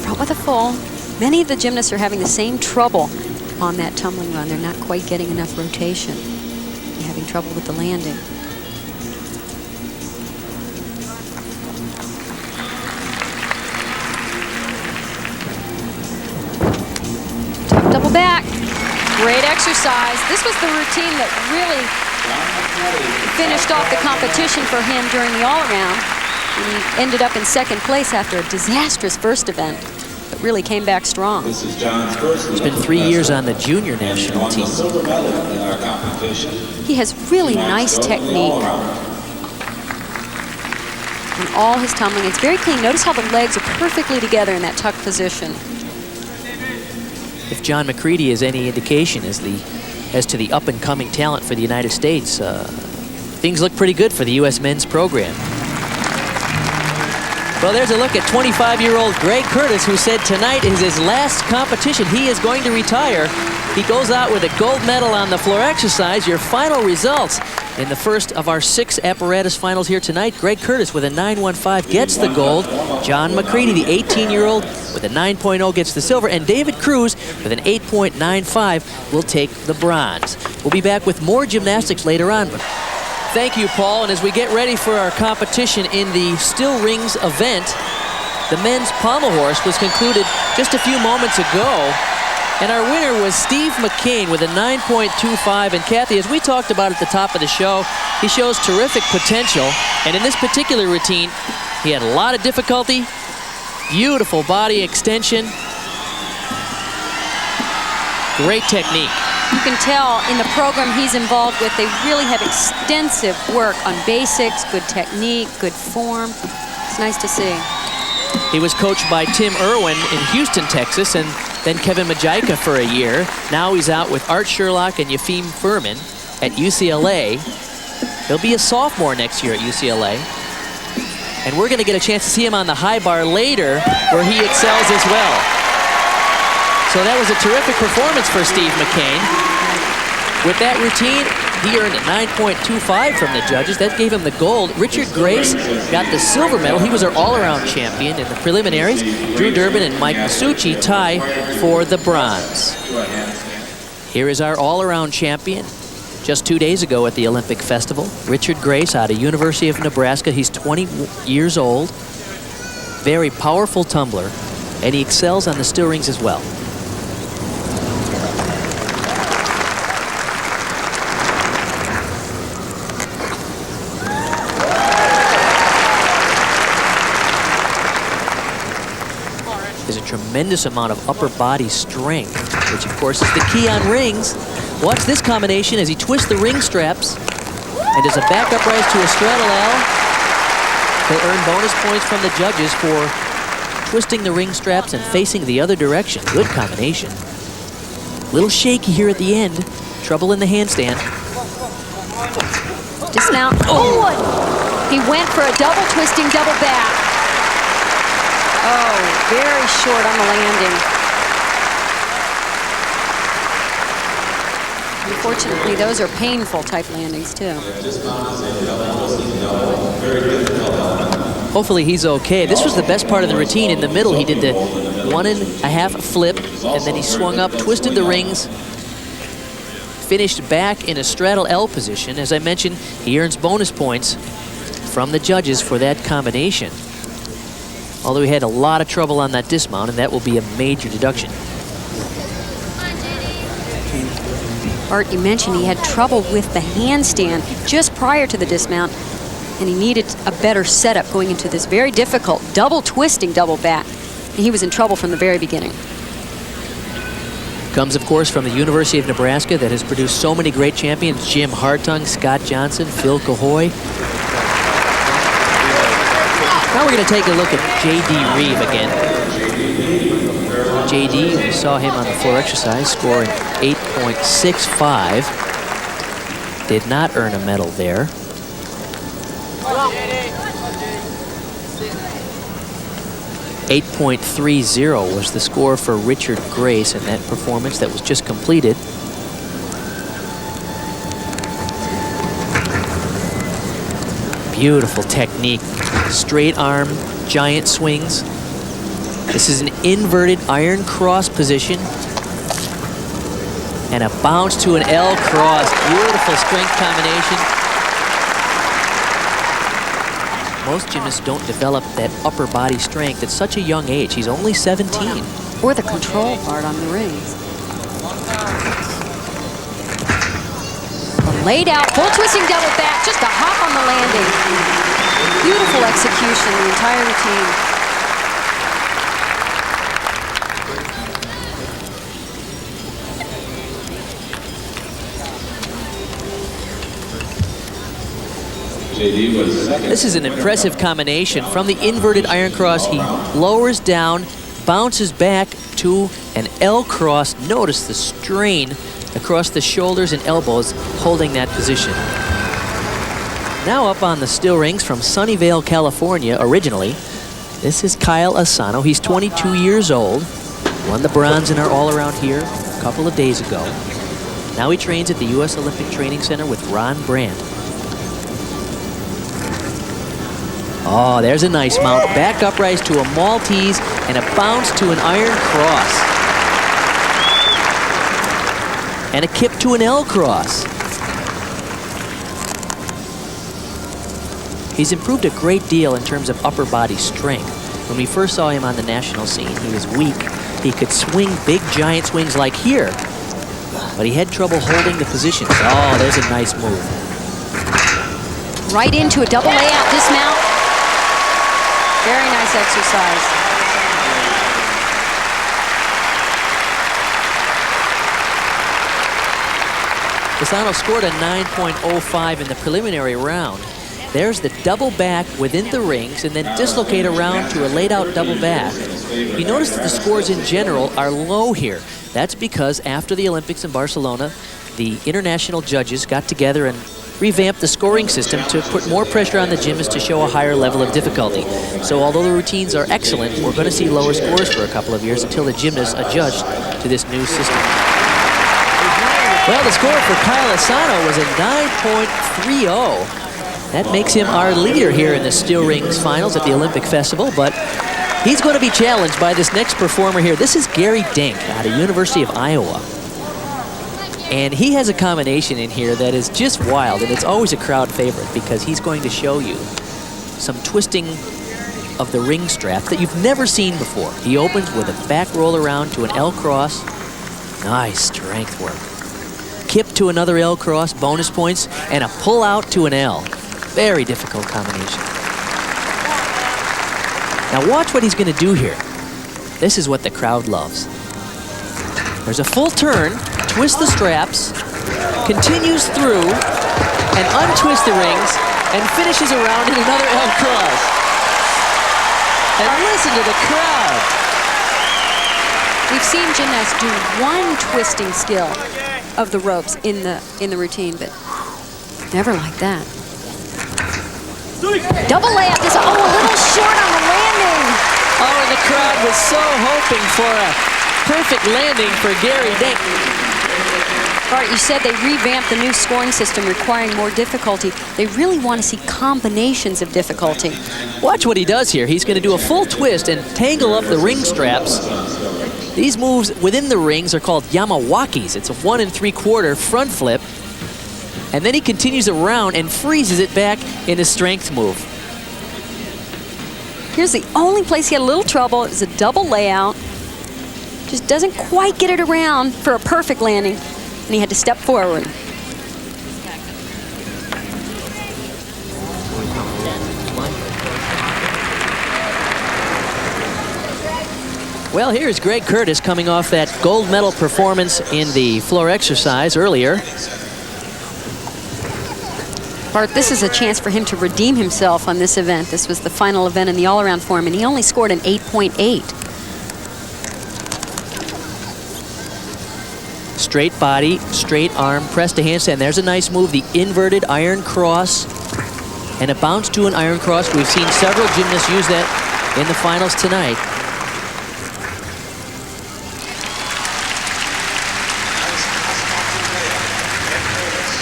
Front with a full. Many of the gymnasts are having the same trouble on that tumbling run. They're not quite getting enough rotation. They're having trouble with the landing. Double back. Great exercise. This was the routine that really finished off the competition for him during the all-around. And he ended up in second place after a disastrous first event, but really came back strong. This is John's first. It's been 3 years on the junior national team. Silver medal in our competition. He has really nice technique on all his tumbling. It's very clean. Notice how the legs are perfectly together in that tuck position. If John McCready is any indication as to the up-and-coming talent for the United States, things look pretty good for the U.S. men's program. Well, there's a look at 25-year-old Greg Curtis, who said tonight is his last competition. He is going to retire. He goes out with a gold medal on the floor exercise. Your final results in the first of our 6 apparatus finals here tonight. Greg Curtis with a 9.15 gets the gold. John McCready, the 18-year-old, with a 9.0 gets the silver. And David Cruz with an 8.95 will take the bronze. We'll be back with more gymnastics later on. Thank you, Paul. And as we get ready for our competition in the still rings event, the men's pommel horse was concluded just a few moments ago. And our winner was Steve McCain with a 9.25. And Kathy, as we talked about at the top of the show, he shows terrific potential. And in this particular routine, he had a lot of difficulty. Beautiful body extension. Great technique. You can tell in the program he's involved with, they really have extensive work on basics, good technique, good form. It's nice to see. He was coached by Tim Irwin in Houston, Texas, and then Kevin Majika for a year. Now he's out with Art Sherlock and Yefim Furman at UCLA. He'll be a sophomore next year at UCLA. And we're going to get a chance to see him on the high bar later, where he excels as well. So that was a terrific performance for Steve McCain. With that routine, he earned a 9.25 from the judges. That gave him the gold. Richard Grace got the silver medal. He was our all-around champion in the preliminaries. Drew Durbin and Mike Masucci tie for the bronze. Here is our all-around champion. Just 2 days ago at the Olympic Festival, Richard Grace out of University of Nebraska. He's 20 years old. Very powerful tumbler, and he excels on the still rings as well. tremendous amount of upper body strength, which of course is the key on rings. Watch this combination as he twists the ring straps and does a back upright to a straddle L. He'll earn bonus points from the judges for twisting the ring straps and facing the other direction. Good combination. Little shaky here at the end. Trouble in the handstand. Dismount. Oh! He went for a double twisting, double back. Oh, very short on the landing. Unfortunately, those are painful type landings too. Hopefully he's okay. This was the best part of the routine. In the middle, he did the 1.5 flip, and then he swung up, twisted the rings, finished back in a straddle L position. As I mentioned, he earns bonus points from the judges for that combination. Although he had a lot of trouble on that dismount, and that will be a major deduction. Art, you mentioned he had trouble with the handstand just prior to the dismount, and he needed a better setup going into this very difficult double twisting double back. And he was in trouble from the very beginning. Comes, of course, from the University of Nebraska that has produced so many great champions. Jim Hartung, Scott Johnson, Phil Cahoy. Now we're going to take a look at J.D. Reeve again. J.D., we saw him on the floor exercise, scoring 8.65. Did not earn a medal there. .30 was the score for Richard Grace in that performance that was just completed. Beautiful technique. Straight arm, giant swings. This is an inverted iron cross position. And a bounce to an L cross. Beautiful strength combination. Most gymnasts don't develop that upper body strength at such a young age. He's only 17. Or the control part on the rings. A laid out, full twisting double back, just a hop on the landing. Beautiful execution, the entire routine. This is an impressive combination. From the inverted iron cross, he lowers down, bounces back to an L cross. Notice the strain across the shoulders and elbows holding that position. Now up on the still rings from Sunnyvale, California, originally. This is Kyle Asano. He's 22 years old. Won the bronze in our all-around here a couple of days ago. Now he trains at the U.S. Olympic Training Center with Ron Brandt. Oh, there's a nice mount. Back upright to a Maltese and a bounce to an iron cross. And a kip to an L cross. He's improved a great deal in terms of upper body strength. When we first saw him on the national scene, he was weak. He could swing big giant swings like here, but he had trouble holding the positions. Oh, there's a nice move. Right into a double layout dismount. Very nice exercise. Asano scored a 9.05 in the preliminary round. There's the double back within the rings and then dislocate around to a laid out double back. You notice that the scores in general are low here. That's because after the Olympics in Barcelona, the international judges got together and revamped the scoring system to put more pressure on the gymnasts to show a higher level of difficulty. So although the routines are excellent, we're going to see lower scores for a couple of years until the gymnasts adjust to this new system. Well, the score for Kyle Asano was a 9.30. That makes him our leader here in the Steel Rings Finals at the Olympic Festival, but he's going to be challenged by this next performer here. This is Gary Dink out of University of Iowa. And he has a combination in here that is just wild, and it's always a crowd favorite because he's going to show you some twisting of the ring strap that you've never seen before. He opens with a back roll around to an L cross. Nice strength work. Kip to another L cross, bonus points, and a pull out to an L. Very difficult combination. Now watch what he's going to do here. This is what the crowd loves. There's a full turn, twist the straps, continues through, and untwists the rings, and finishes around in another L cross. And listen to the crowd. We've seen gymnasts do one twisting skill of the ropes in the routine, but never like that. Double layup is a little short on the landing. Oh, and the crowd was so hoping for a perfect landing for Gary Dink. Bart, you said they revamped the new scoring system requiring more difficulty. They really want to see combinations of difficulty. Watch what he does here. He's going to do a full twist and tangle up the ring straps. These moves within the rings are called Yamawakis. It's a 1 3/4 front flip. And then he continues around and freezes it back in a strength move. Here's the only place he had a little trouble. It was a double layout. Just doesn't quite get it around for a perfect landing. And he had to step forward. Well, here's Greg Curtis coming off that gold medal performance in the floor exercise earlier. Bart, this is a chance for him to redeem himself on this event. This was the final event in the all-around form, and he only scored an 8.8. Straight body, straight arm, press to handstand. There's a nice move, the inverted iron cross. And a bounce to an iron cross. We've seen several gymnasts use that in the finals tonight.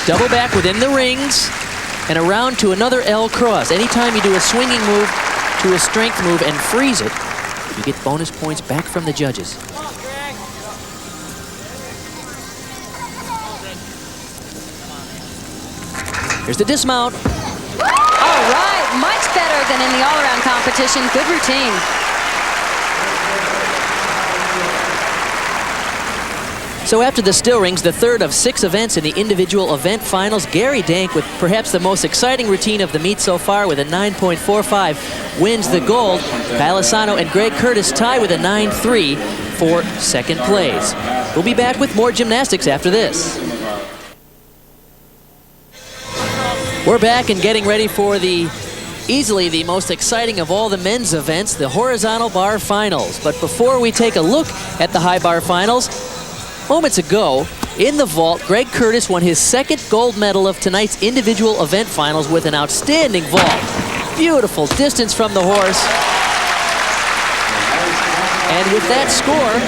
Double back within the rings and around to another L cross. Anytime you do a swinging move to a strength move and freeze it, you get bonus points back from the judges. Here's the dismount. All right, much better than in the all-around competition. Good routine. So after the still rings, the third of 6 events in the individual event finals, Gary Dank, with perhaps the most exciting routine of the meet so far with a 9.45, wins the gold. Kyle Asano and Greg Curtis tie with a 9.3 for second place. We'll be back with more gymnastics after this. We're back and getting ready for easily the most exciting of all the men's events, the horizontal bar finals. But before we take a look at the high bar finals, moments ago, in the vault, Greg Curtis won his second gold medal of tonight's individual event finals with an outstanding vault. Beautiful distance from the horse. And with that score,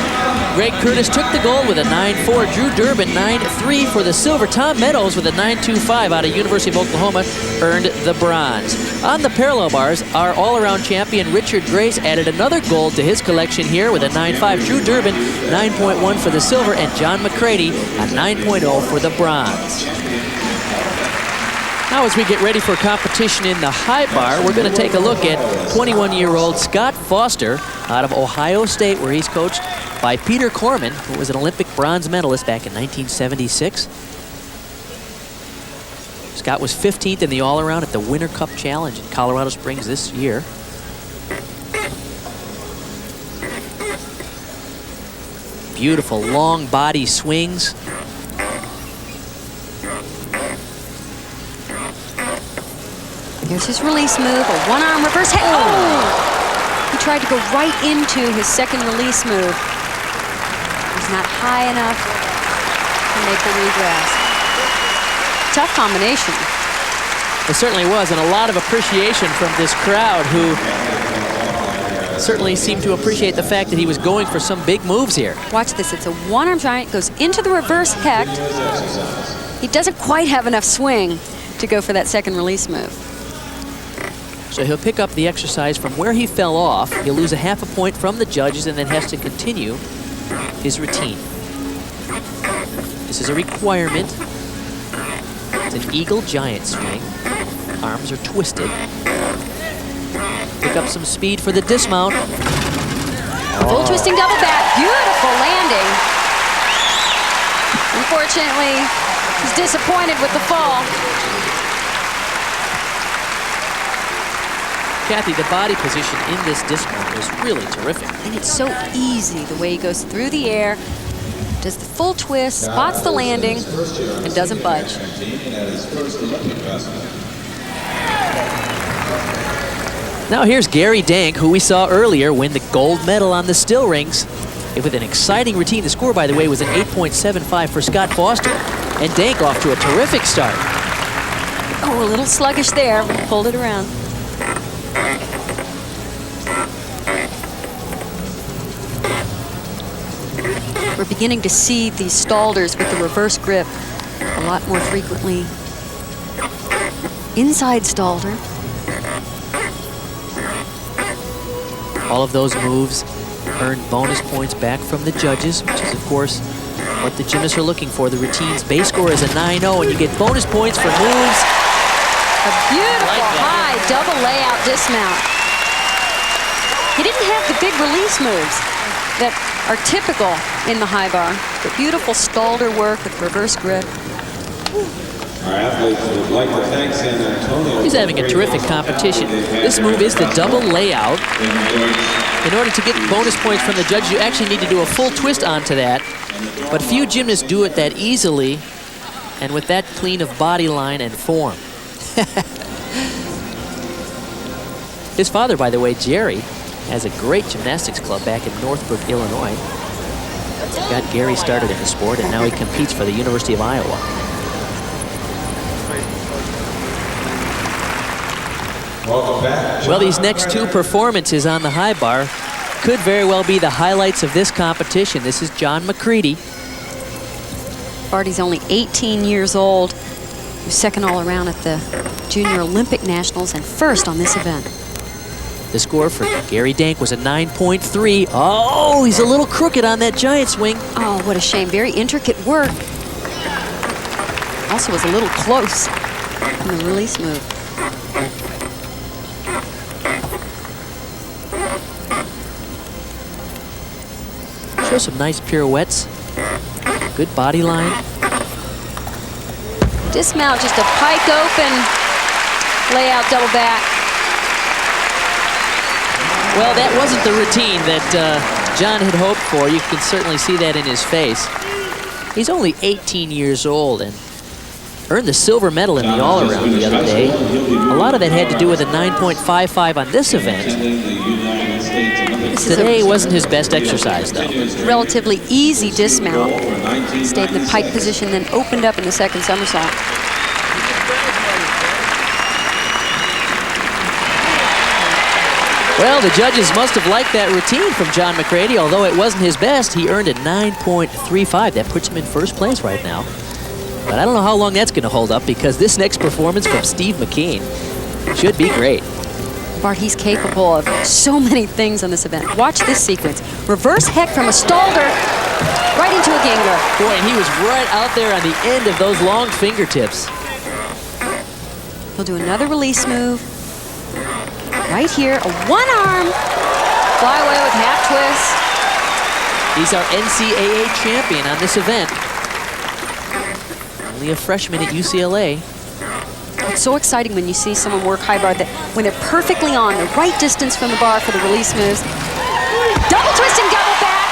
Greg Curtis took the gold with a 9.4. Drew Durbin, 9.3 for the silver. Tom Meadows with a 9.25 out of University of Oklahoma earned the bronze. On the parallel bars, our all-around champion Richard Grace added another gold to his collection here with a 9.5. Drew Durbin, 9.1 for the silver, and John McCready, a 9.0 for the bronze. Now as we get ready for competition in the high bar, we're going to take a look at 21-year-old Scott Foster out of Ohio State, where he's coached by Peter Corman, who was an Olympic bronze medalist back in 1976. Scott was 15th in the all-around at the Winter Cup Challenge in Colorado Springs this year. Beautiful long body swings. Here's his release move, a one-arm reverse head. Oh! He tried to go right into his second release move. He's not high enough to make the regress. Tough combination. It certainly was, and a lot of appreciation from this crowd who certainly seemed to appreciate the fact that he was going for some big moves here. Watch this, it's a one-arm giant, goes into the reverse hecht. He doesn't quite have enough swing to go for that second release move. So he'll pick up the exercise from where he fell off. He'll lose a half a point from the judges and then has to continue his routine. This is a requirement. It's an eagle giant swing. Arms are twisted. Pick up some speed for the dismount. Full twisting double back, beautiful landing. Unfortunately, he's disappointed with the fall. Kathy, the body position in this dismount was really terrific. And it's so easy the way he goes through the air, does the full twist, spots the landing, and doesn't budge. Now here's Gary Dank, who we saw earlier win the gold medal on the still rings with an exciting routine. The score, by the way, was an 8.75 for Scott Foster. And Dank off to a terrific start. Oh, a little sluggish there, but pulled it around. We're beginning to see these stalders with the reverse grip a lot more frequently. Inside stalder. All of those moves earned bonus points back from the judges, which is, of course, what the gymnasts are looking for. The routine's base score is a 9-0, and you get bonus points for moves. A beautiful high double layout dismount. He didn't have the big release moves that are typical in the high bar, but beautiful stalder work with reverse grip. Our athletes would like to thank San Antonio. He's having a terrific competition. This move is the double layout. In order to get bonus points from the judges, you actually need to do a full twist onto that. But few gymnasts do it that easily and with that clean of body line and form. His father, by the way, Jerry, has a great gymnastics club back in Northbrook, Illinois. Got Gary started in the sport, and now he competes for the University of Iowa. Welcome back. Well, these next two performances on the high bar could very well be the highlights of this competition. This is John McCready. Barty's only 18 years old. He was second all around at the Junior Olympic Nationals and first on this event. The score for Gary Dank was a 9.3. Oh, he's a little crooked on that giant swing. Oh, what a shame. Very intricate work. Also was a little close in the release move. Show some nice pirouettes. Good body line. Dismount, just a pike open layout double back. Well, that wasn't the routine that John had hoped for. You can certainly see that in his face. He's only 18 years old and earned the silver medal in the all-around the other day. A lot of that had to do with a 9.55 on this event. Today wasn't his best exercise, though. Relatively easy dismount. Stayed in the pike position, then opened up in the second somersault. Well, the judges must have liked that routine from John McCready. Although it wasn't his best, he earned a 9.35. That puts him in first place right now. But I don't know how long that's going to hold up, because this next performance from Steve McKean should be great. Bart, he's capable of so many things on this event. Watch this sequence. Reverse heck from a stalder right into a gangler. Boy, and he was right out there on the end of those long fingertips. He'll do another release move. Right here, a one-arm flyaway with half twist. He's our NCAA champion on this event. Only a freshman at UCLA. It's so exciting when you see someone work high bar, that when they're perfectly on the right distance from the bar for the release moves. Double twist and double back.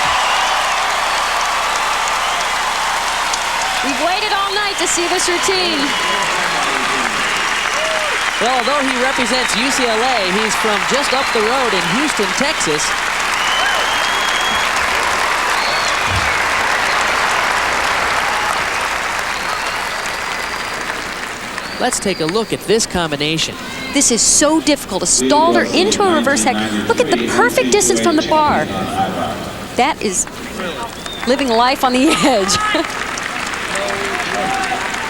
We've waited all night to see this routine. Well, although he represents UCLA, he's from just up the road in Houston, Texas. Let's take a look at this combination. This is so difficult. A stalder into a reverse heck. Look at the perfect distance from the bar. That is living life on the edge.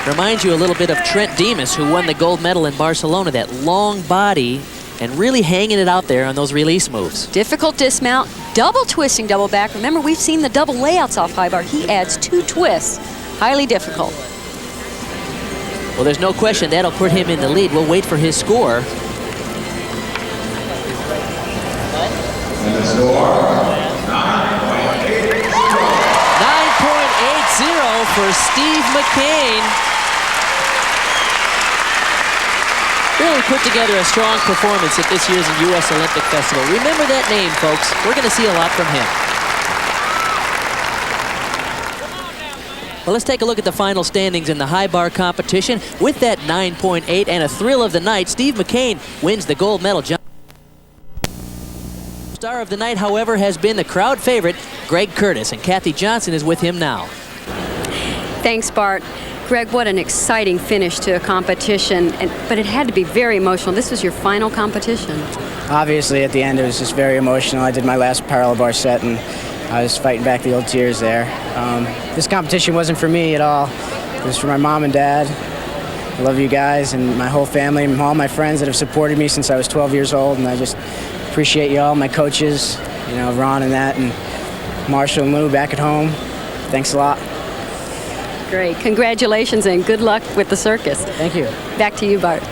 Reminds you a little bit of Trent Demas, who won the gold medal in Barcelona. That long body and really hanging it out there on those release moves. Difficult dismount, double twisting, double back. Remember, we've seen the double layouts off high bar. He adds 2 twists. Highly difficult. Well, there's no question that'll put him in the lead. We'll wait for his score. And the score, 9.80. 9.80 for Steve McCain. really put together a strong performance at this year's U.S. Olympic Festival. Remember that name, folks. We're going to see a lot from him. Well, let's take a look at the final standings in the high bar competition. With that 9.8 and a thrill of the night, Steve McCain wins the gold medal. Star of the night, however, has been the crowd favorite, Greg Curtis, and Kathy Johnson is with him now. Thanks, Bart. Greg, what an exciting finish to a competition, but it had to be very emotional. This was your final competition. Obviously, at the end, it was just very emotional. I did my last parallel bar set, and I was fighting back the old tears there. This competition wasn't for me at all. It was for my mom and dad. I love you guys and my whole family and all my friends that have supported me since I was 12 years old, and I just appreciate you all, my coaches, you know, Ron and that, and Marshall and Lou back at home. Thanks a lot. Great. Congratulations and good luck with the circus. Thank you. Back to you, Bart.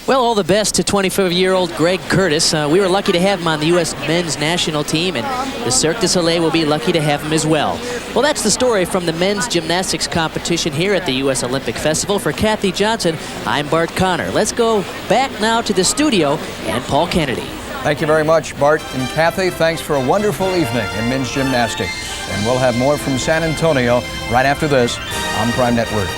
Well, all the best to 25-year-old Greg Curtis. We were lucky to have him on the U.S. men's national team, and the Cirque du Soleil will be lucky to have him as well. Well, that's the story from the men's gymnastics competition here at the U.S. Olympic Festival. For Kathy Johnson, I'm Bart Connor. Let's go back now to the studio and Paul Kennedy. Thank you very much, Bart and Kathy. Thanks for a wonderful evening in men's gymnastics. And we'll have more from San Antonio right after this on Prime Network.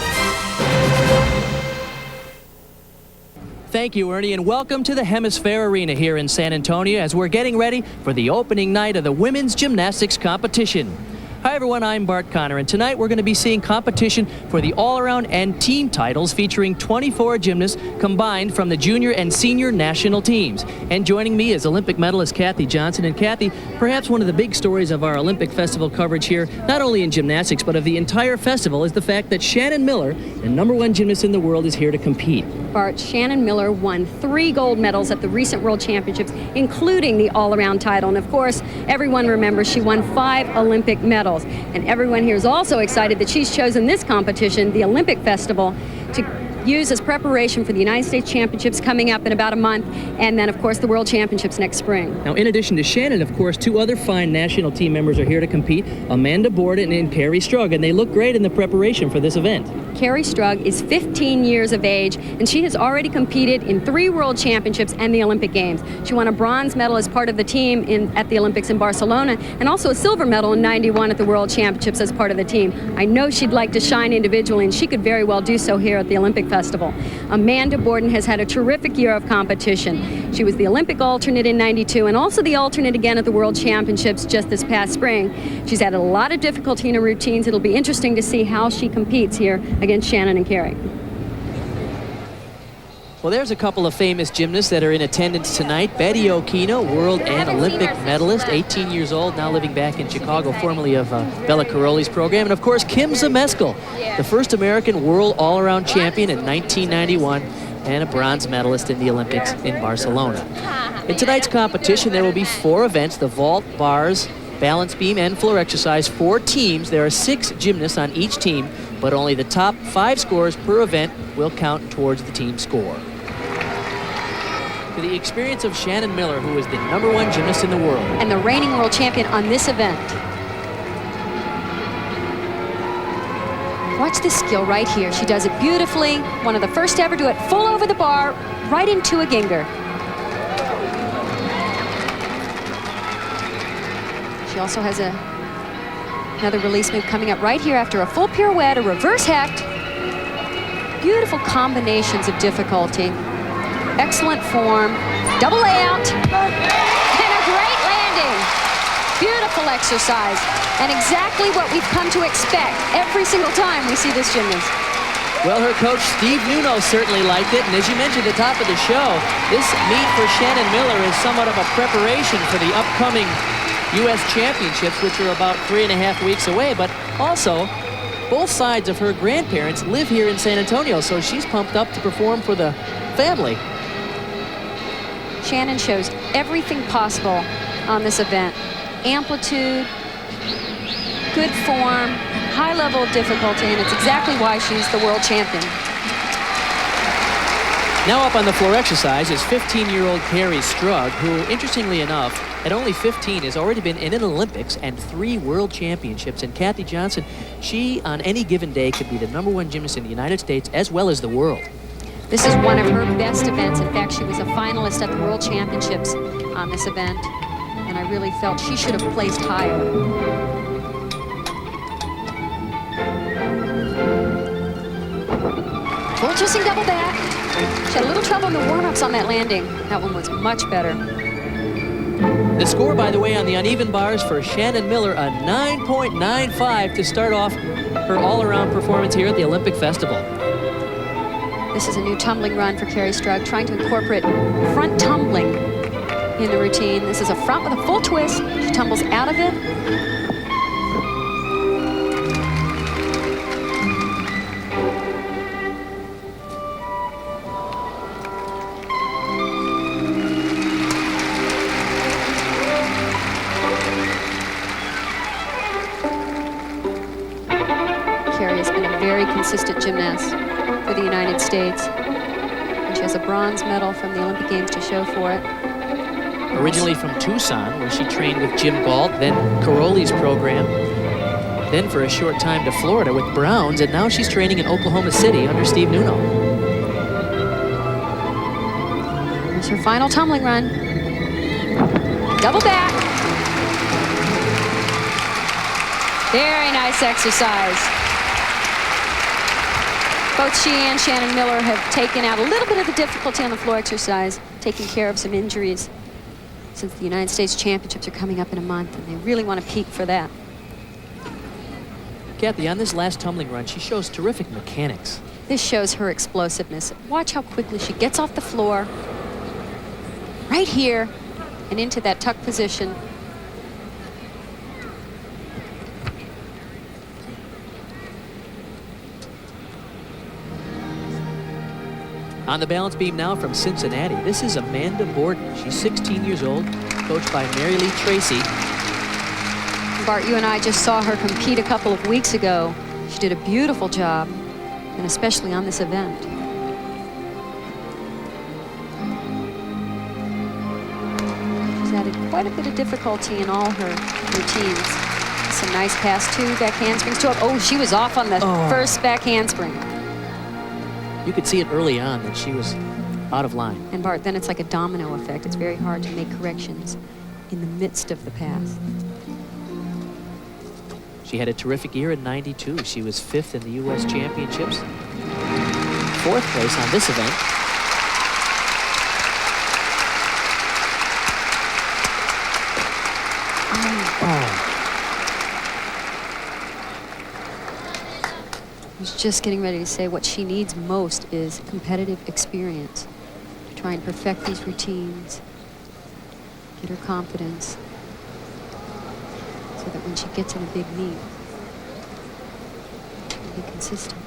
Thank you, Ernie, and welcome to the HemisFair Arena here in San Antonio as we're getting ready for the opening night of the women's gymnastics competition. Hi, everyone. I'm Bart Connor, and tonight we're going to be seeing competition for the all-around and team titles featuring 24 gymnasts combined from the junior and senior national teams. And joining me is Olympic medalist Kathy Johnson. And Kathy, perhaps one of the big stories of our Olympic Festival coverage here, not only in gymnastics but of the entire festival, is the fact that Shannon Miller, the #1 gymnast in the world, is here to compete. Bart, Shannon Miller won 3 gold medals at the recent World Championships, including the all-around title. And of course, everyone remembers she won 5 Olympic medals. And everyone here is also excited that she's chosen this competition, the Olympic Festival, to use as preparation for the United States Championships coming up in about a month, and then, of course, the World Championships next spring. Now, in addition to Shannon, of course, 2 other fine national team members are here to compete, Amanda Borden and Carrie Strug, and they look great in the preparation for this event. Carrie Strug is 15 years of age, and she has already competed in 3 World Championships and the Olympic Games. She won a bronze medal as part of the team at the Olympics in Barcelona, and also a silver medal in '91 at the World Championships as part of the team. I know she'd like to shine individually, and she could very well do so here at the Olympic Festival. Amanda Borden has had a terrific year of competition. She was the Olympic alternate in '92 and also the alternate again at the World Championships just this past spring. She's had a lot of difficulty in her routines. It'll be interesting to see how she competes here against Shannon and Carrie. Well, there's a couple of famous gymnasts that are in attendance tonight. Betty Okino, world and Olympic medalist, 18 years old, now living back in Chicago, formerly of Bella Caroli's program. And, of course, Kim Zmeskal, the first American world all-around champion in 1991 and a bronze medalist in the Olympics in Barcelona. In tonight's competition, there will be 4 events, the vault, bars, balance beam, and floor exercise. 4 teams. There are 6 gymnasts on each team, but only the top 5 scores per event will count towards the team score. To the experience of Shannon Miller, who is the #1 gymnast in the world. And the reigning world champion on this event. Watch this skill right here. She does it beautifully. One of the first to ever do it full over the bar, right into a ginger. She also has another release move coming up right here after a full pirouette, a reverse hacked. Beautiful combinations of difficulty. Excellent form, double layout, and a great landing. Beautiful exercise, and exactly what we've come to expect every single time we see this gymnast. Well, her coach, Steve Nuno, certainly liked it, and as you mentioned at the top of the show, this meet for Shannon Miller is somewhat of a preparation for the upcoming U.S. Championships, which are about 3.5 weeks away, but also both sides of her grandparents live here in San Antonio, so she's pumped up to perform for the family. Shannon shows everything possible on this event. Amplitude, good form, high level of difficulty, and it's exactly why she's the world champion. Now up on the floor exercise is 15-year-old Carrie Strug, who, interestingly enough, at only 15 has already been in an Olympics and 3 World Championships. And Kathy Johnson, she, on any given day, could be the #1 gymnast in the United States as well as the world. This is one of her best events. In fact, she was a finalist at the World Championships on this event, and I really felt she should have placed higher. Full twisting double back. She had a little trouble in the warm-ups on that landing. That one was much better. The score, by the way, on the uneven bars for Shannon Miller, a 9.95 to start off her all-around performance here at the Olympic Festival. This is a new tumbling run for Carrie Strug, trying to incorporate front tumbling in the routine. This is a front with a full twist. She tumbles out of it. Carrie has been a very consistent gymnast for the United States. And she has a bronze medal from the Olympic Games to show for it. Originally from Tucson, where she trained with Jim Galt, then Caroli's program, then for a short time to Florida with Browns, and now she's training in Oklahoma City under Steve Nuno. Here's her final tumbling run. Double back. Very nice exercise. Both she and Shannon Miller have taken out a little bit of the difficulty on the floor exercise, taking care of some injuries, since the United States Championships are coming up in a month, and they really want to peak for that. Kathy, on this last tumbling run, she shows terrific mechanics. This shows her explosiveness. Watch how quickly she gets off the floor, right here, and into that tuck position. On the balance beam now from Cincinnati, this is Amanda Borden. She's 16 years old, coached by Mary Lee Tracy. Bart, you and I just saw her compete a couple of weeks ago. She did a beautiful job, and especially on this event. She's added quite a bit of difficulty in all her routines. Some nice pass, 2 back handsprings, 2 up. Oh, she was off on the first back handspring. You could see it early on that she was out of line. And Bart, then it's like a domino effect. It's very hard to make corrections in the midst of the pass. She had a terrific year in '92. She was 5th in the U.S. Championships, 4th place on this event. I was just getting ready to say what she needs most is competitive experience to try and perfect these routines, get her confidence, so that when she gets in a big meet, she'll be consistent.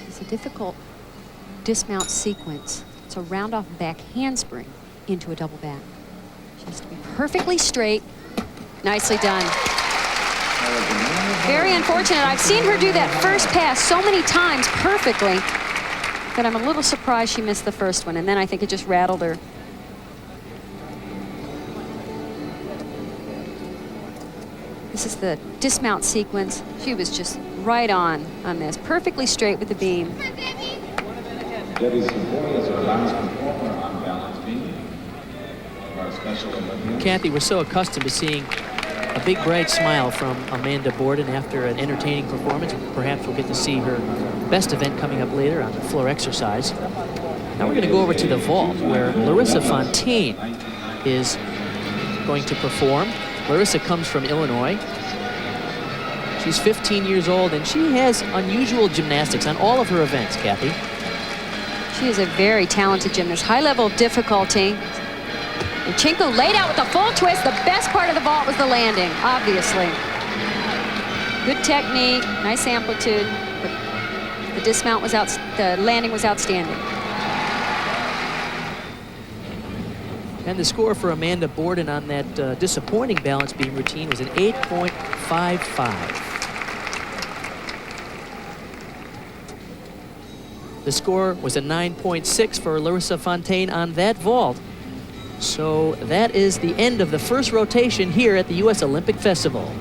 It's a difficult dismount sequence. It's a round-off back handspring into a double back. She has to be perfectly straight. Nicely done. Very unfortunate. I've seen her do that first pass so many times perfectly that I'm a little surprised she missed the first one, and then I think it just rattled her. This is the dismount sequence. She was just right on this. Perfectly straight with the beam. Debbie Savoy is our last performer on balance beam. Our special Olympians. Kathy, we're so accustomed to seeing a big bright smile from Amanda Borden after an entertaining performance. Perhaps we'll get to see her best event coming up later on the floor exercise. Now we're going to go over to the vault where Larissa Fontaine is going to perform. Larissa comes from Illinois. She's 15 years old, and she has unusual gymnastics on all of her events, Kathy. She is a very talented gymnast. High level of difficulty. Chinko laid out with a full twist. The best part of the vault was the landing, obviously. Good technique, nice amplitude, but the dismount was the landing was outstanding. And the score for Amanda Borden on that disappointing balance beam routine was an 8.55. The score was a 9.6 for Larissa Fontaine on that vault. So that is the end of the first rotation here at the U.S. Olympic Festival.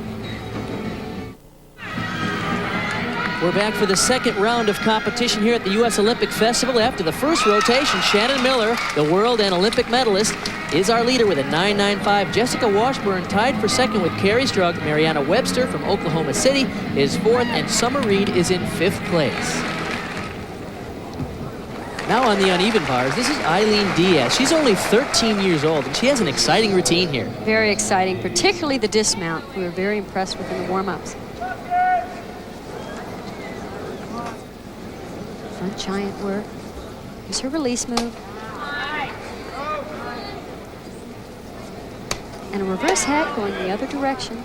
We're back for the second round of competition here at the U.S. Olympic Festival. After the first rotation, Shannon Miller, the world and Olympic medalist, is our leader with a 9.95. Jessica Washburn tied for second with Carrie Strug. Mariana Webster from Oklahoma City is fourth, and Summer Reed is in fifth place. Now on the uneven bars, this is Eileen Diaz. She's only 13 years old, and she has an exciting routine here. Very exciting, particularly the dismount. We were very impressed with in the warm-ups. Front giant work. Here's her release move. And a reverse head going the other direction.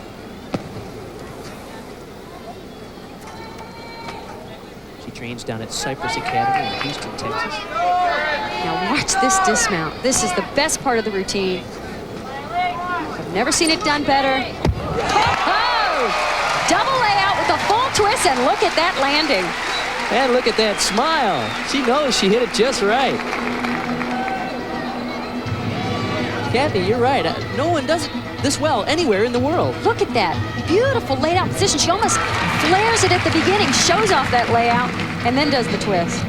She trains down at Cypress Academy in Houston, Texas. Now watch this dismount. This is the best part of the routine. I've never seen it done better. Oh! Double layout with a full twist, and look at that landing. And look at that smile. She knows she hit it just right. Kathy, you're right. No one does it this well anywhere in the world. Look at that. Beautiful laid out position. She almost flares it at the beginning, shows off that layout, and then does the twist.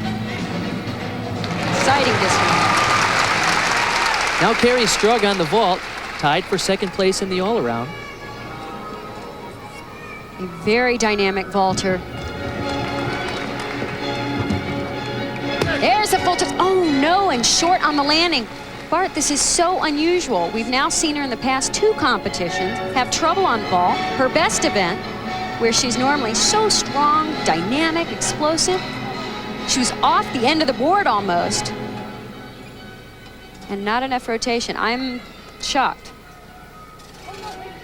Exciting dismount. Now Carrie Strug on the vault, tied for second place in the all-around. A very dynamic vaulter. There's a full twist. Oh no, and short on the landing. Bart, this is so unusual. We've now seen her in the past two competitions have trouble on vault. Her best event, where she's normally so strong, dynamic, explosive. She was off the end of the board almost. And not enough rotation. I'm shocked.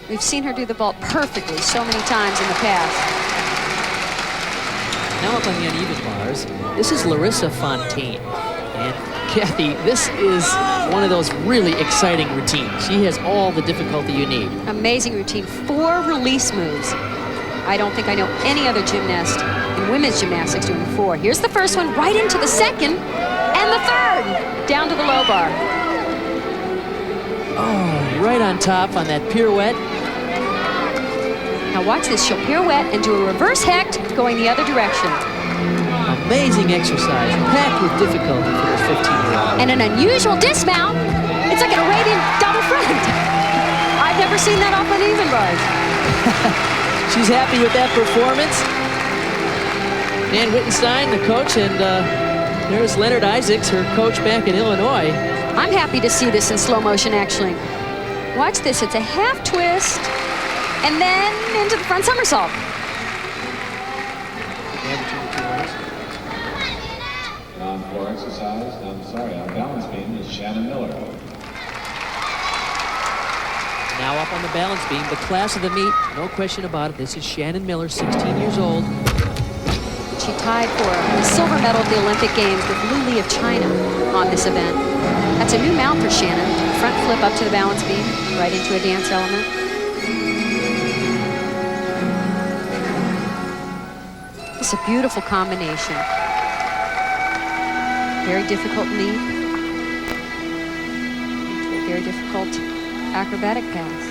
We've seen her do the vault perfectly so many times in the past. Now up on the uneven bars, this is Larissa Fontaine. And Kathy, this is one of those really exciting routines. She has all the difficulty you need. Amazing routine. 4 release moves. I don't think I know any other gymnast in women's gymnastics doing 4. Here's the first one, right into the second, and the third, down to the low bar. Oh, right on top on that pirouette. Now watch this, she'll pirouette and do a reverse hecht going the other direction. Amazing exercise, packed with difficulty for this 15-year-old. And an unusual dismount. It's like an Arabian double front. I've never seen that off uneven bars. She's happy with that performance. Dan Wittenstein, the coach, and there's Leonard Isaacs, her coach back in Illinois. I'm happy to see this in slow motion, actually. Watch this, it's a half twist, and then into the front somersault. On floor exercise, on balance beam is Shannon Miller. Now up on the balance beam, the class of the meet, no question about it. This is Shannon Miller, 16 years old. She tied for the silver medal at the Olympic Games with Lu Li of China on this event. That's a new mount for Shannon. Front flip up to the balance beam, right into a dance element. It's a beautiful combination. Very difficult leap. Into a very difficult acrobatic pass.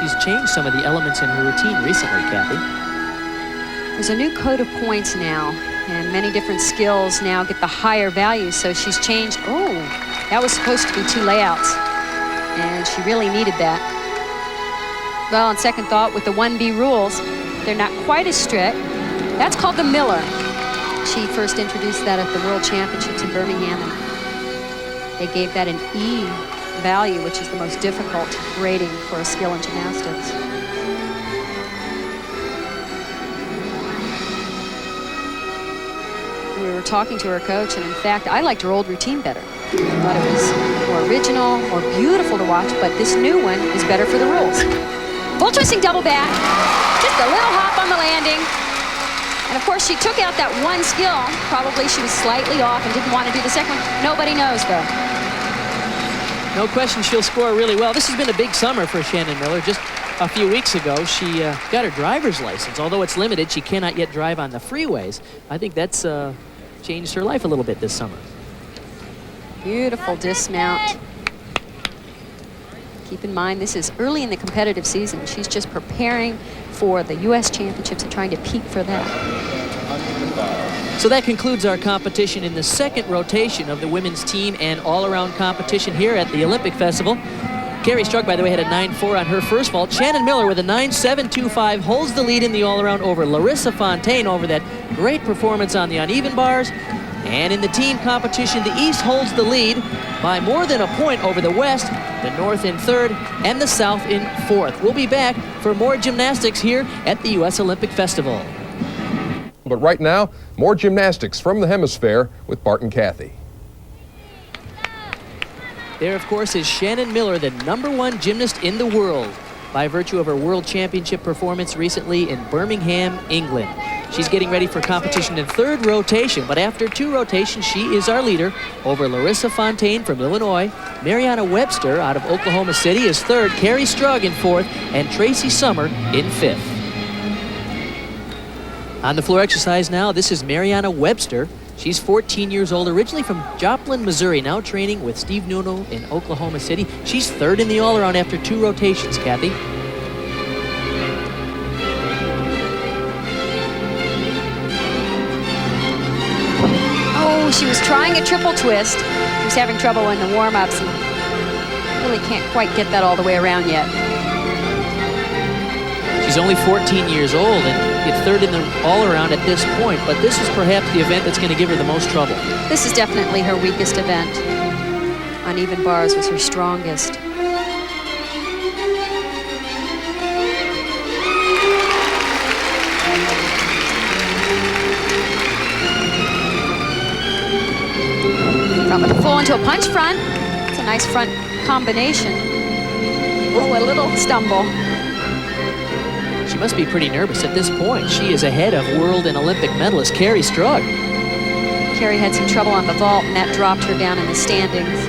She's changed some of the elements in her routine recently, Kathy. There's a new code of points now, and many different skills now get the higher values, so she's changed. Oh, that was supposed to be 2 layouts, and she really needed that. Well, on second thought, with the 1B rules, they're not quite as strict. That's called the Miller. She first introduced that at the World Championships in Birmingham, and they gave that an E value, which is the most difficult rating for a skill in gymnastics. We were talking to her coach, and in fact, I liked her old routine better. I thought it was more original, more beautiful to watch, but this new one is better for the rules. Full twisting double back, just a little hop on the landing. And of course, she took out that one skill. Probably she was slightly off and didn't want to do the second one. Nobody knows, though. No question she'll score really well. This has been a big summer for Shannon Miller. Just A few weeks ago, she got her driver's license. Although it's limited, she cannot yet drive on the freeways. I think that's changed her life a little bit this summer. Beautiful dismount. Keep in mind, this is early in the competitive season. She's just preparing for the U.S. Championships and trying to peak for that. So that concludes our competition in the second rotation of the women's team and all-around competition here at the Olympic Festival. Carrie Strug, by the way, had a 9.4 on her first vault. Shannon Miller with a 9.725 holds the lead in the all-around over Larissa Fontaine over that great performance on the uneven bars. And in the team competition, the East holds the lead by more than a point over the West, the North in third, and the South in fourth. We'll be back for more gymnastics here at the U.S. Olympic Festival. But right now, more gymnastics from the HemisFair with Bart and Kathy. There, of course, is Shannon Miller, the #1 gymnast in the world by virtue of her World Championship performance recently in Birmingham, England. She's getting ready for competition in third rotation, but after 2 rotations, she is our leader over Larissa Fontaine from Illinois. Mariana Webster out of Oklahoma City is third, Carrie Strug in fourth, and Tracy Summer in fifth. On the floor exercise now, this is Mariana Webster. She's 14 years old, originally from Joplin, Missouri, now training with Steve Nuno in Oklahoma City. She's third in the all-around after 2 rotations, Kathy. Oh, she was trying a triple twist. She was having trouble in the warm-ups and really can't quite get that all the way around yet. She's only 14 years old and gets third in the all-around at this point, but this is perhaps the event that's going to give her the most trouble. This is definitely her weakest event. Uneven bars was her strongest. Front with a full into a punch front. It's a nice front combination. Oh, a little stumble. She must be pretty nervous at this point. She is ahead of world and Olympic medalist Carrie Strug. Carrie had some trouble on the vault, and that dropped her down in the standings.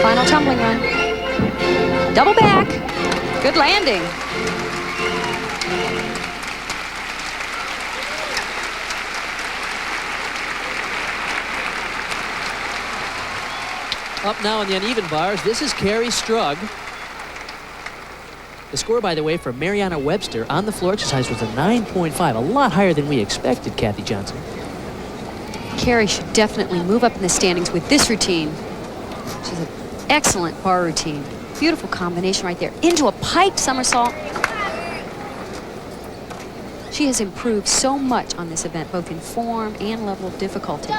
Final tumbling run. Double back. Good landing. Up now on the uneven bars, this is Carrie Strug. The score, by the way, for Mariana Webster on the floor exercise was a 9.5, a lot higher than we expected, Kathy Johnson. Carrie should definitely move up in the standings with this routine. She's an excellent bar routine. Beautiful combination right there. Into a pike somersault. She has improved so much on this event, both in form and level of difficulty.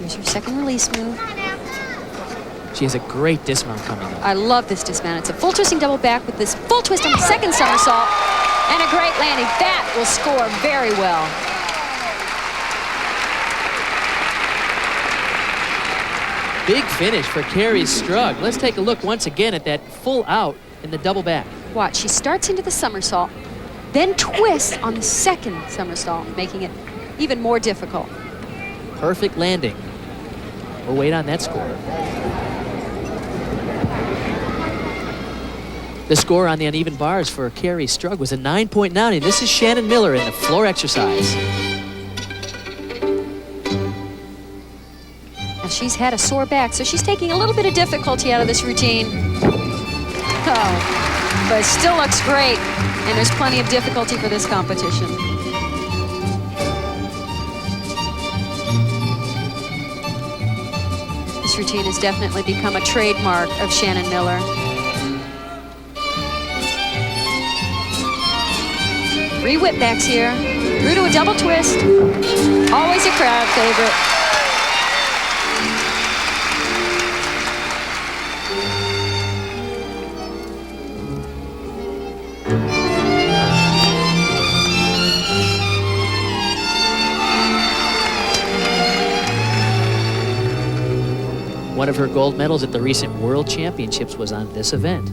Here's her second release move. She has a great dismount coming up. I love this dismount. It's a full twisting double back with this full twist on the second somersault and a great landing. That will score very well. Big finish for Carrie Strug. Let's take a look once again at that full out in the double back. Watch, she starts into the somersault, then twists on the second somersault, making it even more difficult. Perfect landing. We'll wait on that score. The score on the uneven bars for Carrie Strug was a 9.9, and this is Shannon Miller in the floor exercise. She's had a sore back, so she's taking a little bit of difficulty out of this routine. Oh, but it still looks great, and there's plenty of difficulty for this competition. This routine has definitely become a trademark of Shannon Miller. Three whip backs here, through to a double twist. Always a crowd favorite. One of her gold medals at the recent World Championships was on this event.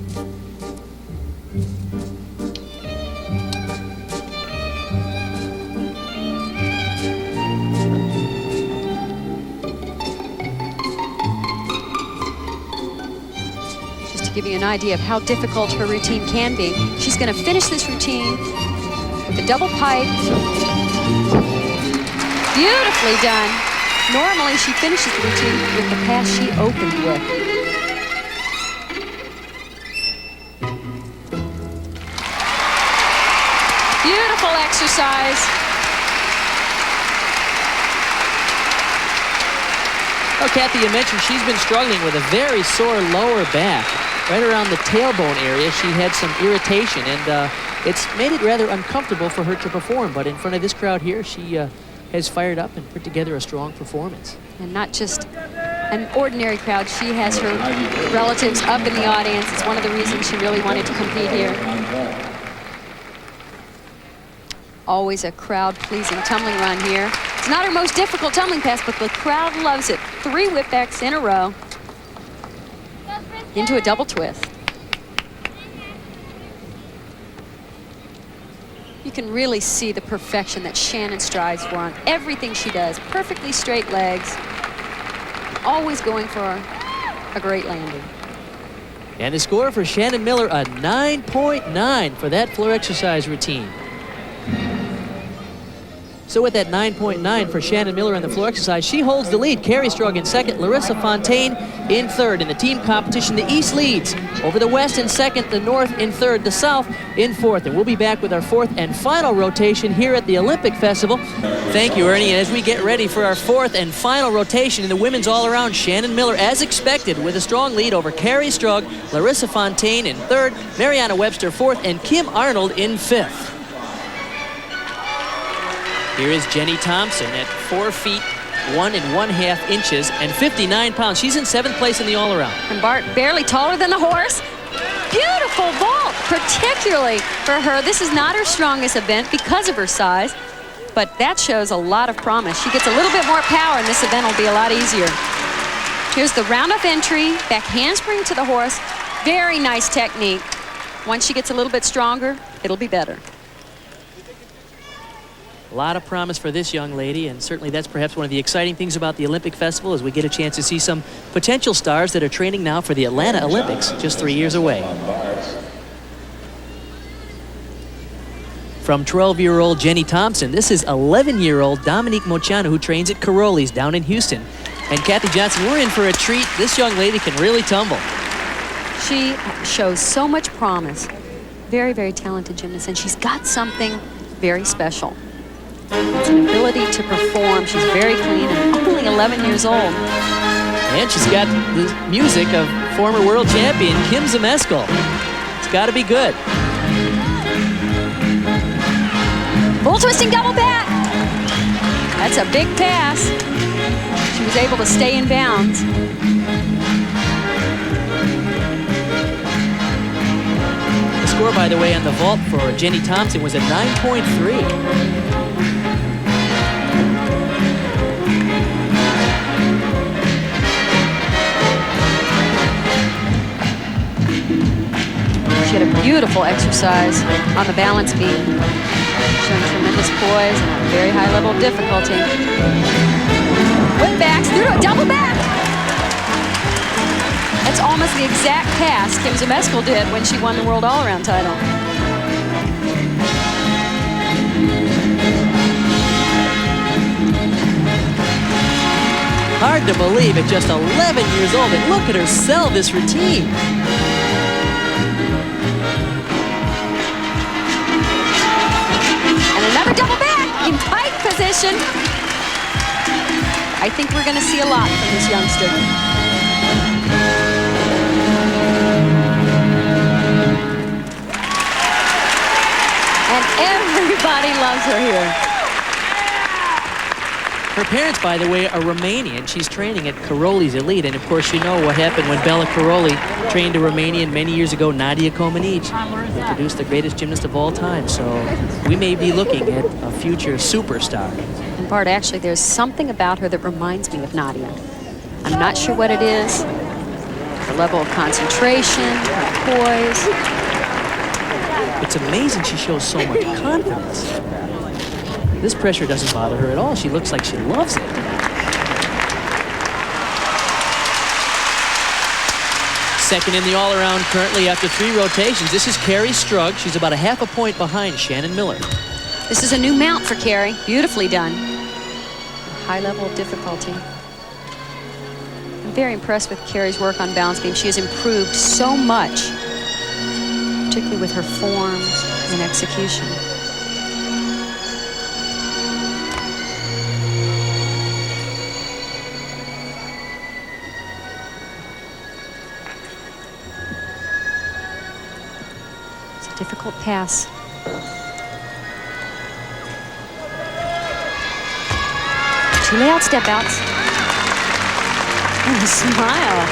Just to give you an idea of how difficult her routine can be, she's going to finish this routine with a double pipe. Beautifully done. Normally, she finishes the routine with the pass she opened with. Beautiful exercise. Oh, Kathy, you mentioned she's been struggling with a very sore lower back. Right around the tailbone area, she had some irritation, and it's made it rather uncomfortable for her to perform. But in front of this crowd here, she has fired up and put together a strong performance. And not just an ordinary crowd. She has her relatives up in the audience. It's one of the reasons she really wanted to compete here. Always a crowd-pleasing tumbling run here. It's not her most difficult tumbling pass, but the crowd loves it. 3 whipbacks in a row into a double twist. You can really see the perfection that Shannon strives for on everything she does. Perfectly straight legs, always going for a great landing. And the score for Shannon Miller, a 9.9 for that floor exercise routine. So with that 9.9 for Shannon Miller in the floor exercise, she holds the lead. Carrie Strug in second, Larissa Fontaine in third. In the team competition, the East leads over the West in second, the North in third, the South in fourth. And we'll be back with our fourth and final rotation here at the Olympic Festival. Thank you, Ernie. And as we get ready for our fourth and final rotation in the women's all-around, Shannon Miller, as expected, with a strong lead over Carrie Strug, Larissa Fontaine in third, Mariana Webster fourth, and Kim Arnold in fifth. Here is Jenny Thompson at 4 feet 1 1/2 inches and 59 pounds. She's in 7th place in the all-around. And Bart barely taller than the horse. Beautiful vault, particularly for her. This is not her strongest event because of her size, but that shows a lot of promise. She gets a little bit more power, and this event will be a lot easier. Here's the round-off entry, back handspring to the horse. Very nice technique. Once she gets a little bit stronger, it'll be better. A lot of promise for this young lady, and certainly that's perhaps one of the exciting things about the Olympic Festival, as we get a chance to see some potential stars that are training now for the Atlanta Olympics, just 3 years away. From 12-year-old Jenny Thompson, this is 11-year-old Dominique Mociano, who trains at Caroli's down in Houston. And Kathy Johnson, we're in for a treat. This young lady can really tumble. She shows so much promise. Very, very talented gymnast, and she's got something very special. It's an ability to perform. She's very clean and only 11 years old. And she's got the music of former world champion Kim Zmeskal. It's got to be good. Bull twisting double back. That's a big pass. She was able to stay in bounds. The score, by the way, on the vault for Jenny Thompson was a 9.3. She had a beautiful exercise on the balance beam, showing tremendous poise and a very high level of difficulty. Whip backs through a double back. That's almost the exact pass Kim Zmeskal did when she won the world all-around title. Hard to believe at just 11 years old, and look at her sell this routine. Another double back in tight position. I think we're going to see a lot from this youngster. And everybody loves her here. Her parents, by the way, are Romanian. She's training at Caroli's Elite. And, of course, you know what happened when Bela Caroli trained a Romanian many years ago, Nadia Comaneci, who introduced the greatest gymnast of all time. So we may be looking at a future superstar. And Bart, actually, there's something about her that reminds me of Nadia. I'm not sure what it is. Her level of concentration, her poise. It's amazing she shows so much confidence. This pressure doesn't bother her at all. She looks like she loves it. Second in the all-around currently after 3 rotations. This is Carrie Strug. She's about a half a point behind Shannon Miller. This is a new mount for Carrie. Beautifully done. High level of difficulty. I'm very impressed with Carrie's work on balance beam. She has improved so much, particularly with her forms and execution. It's a difficult pass. Two layout step outs. And a smile.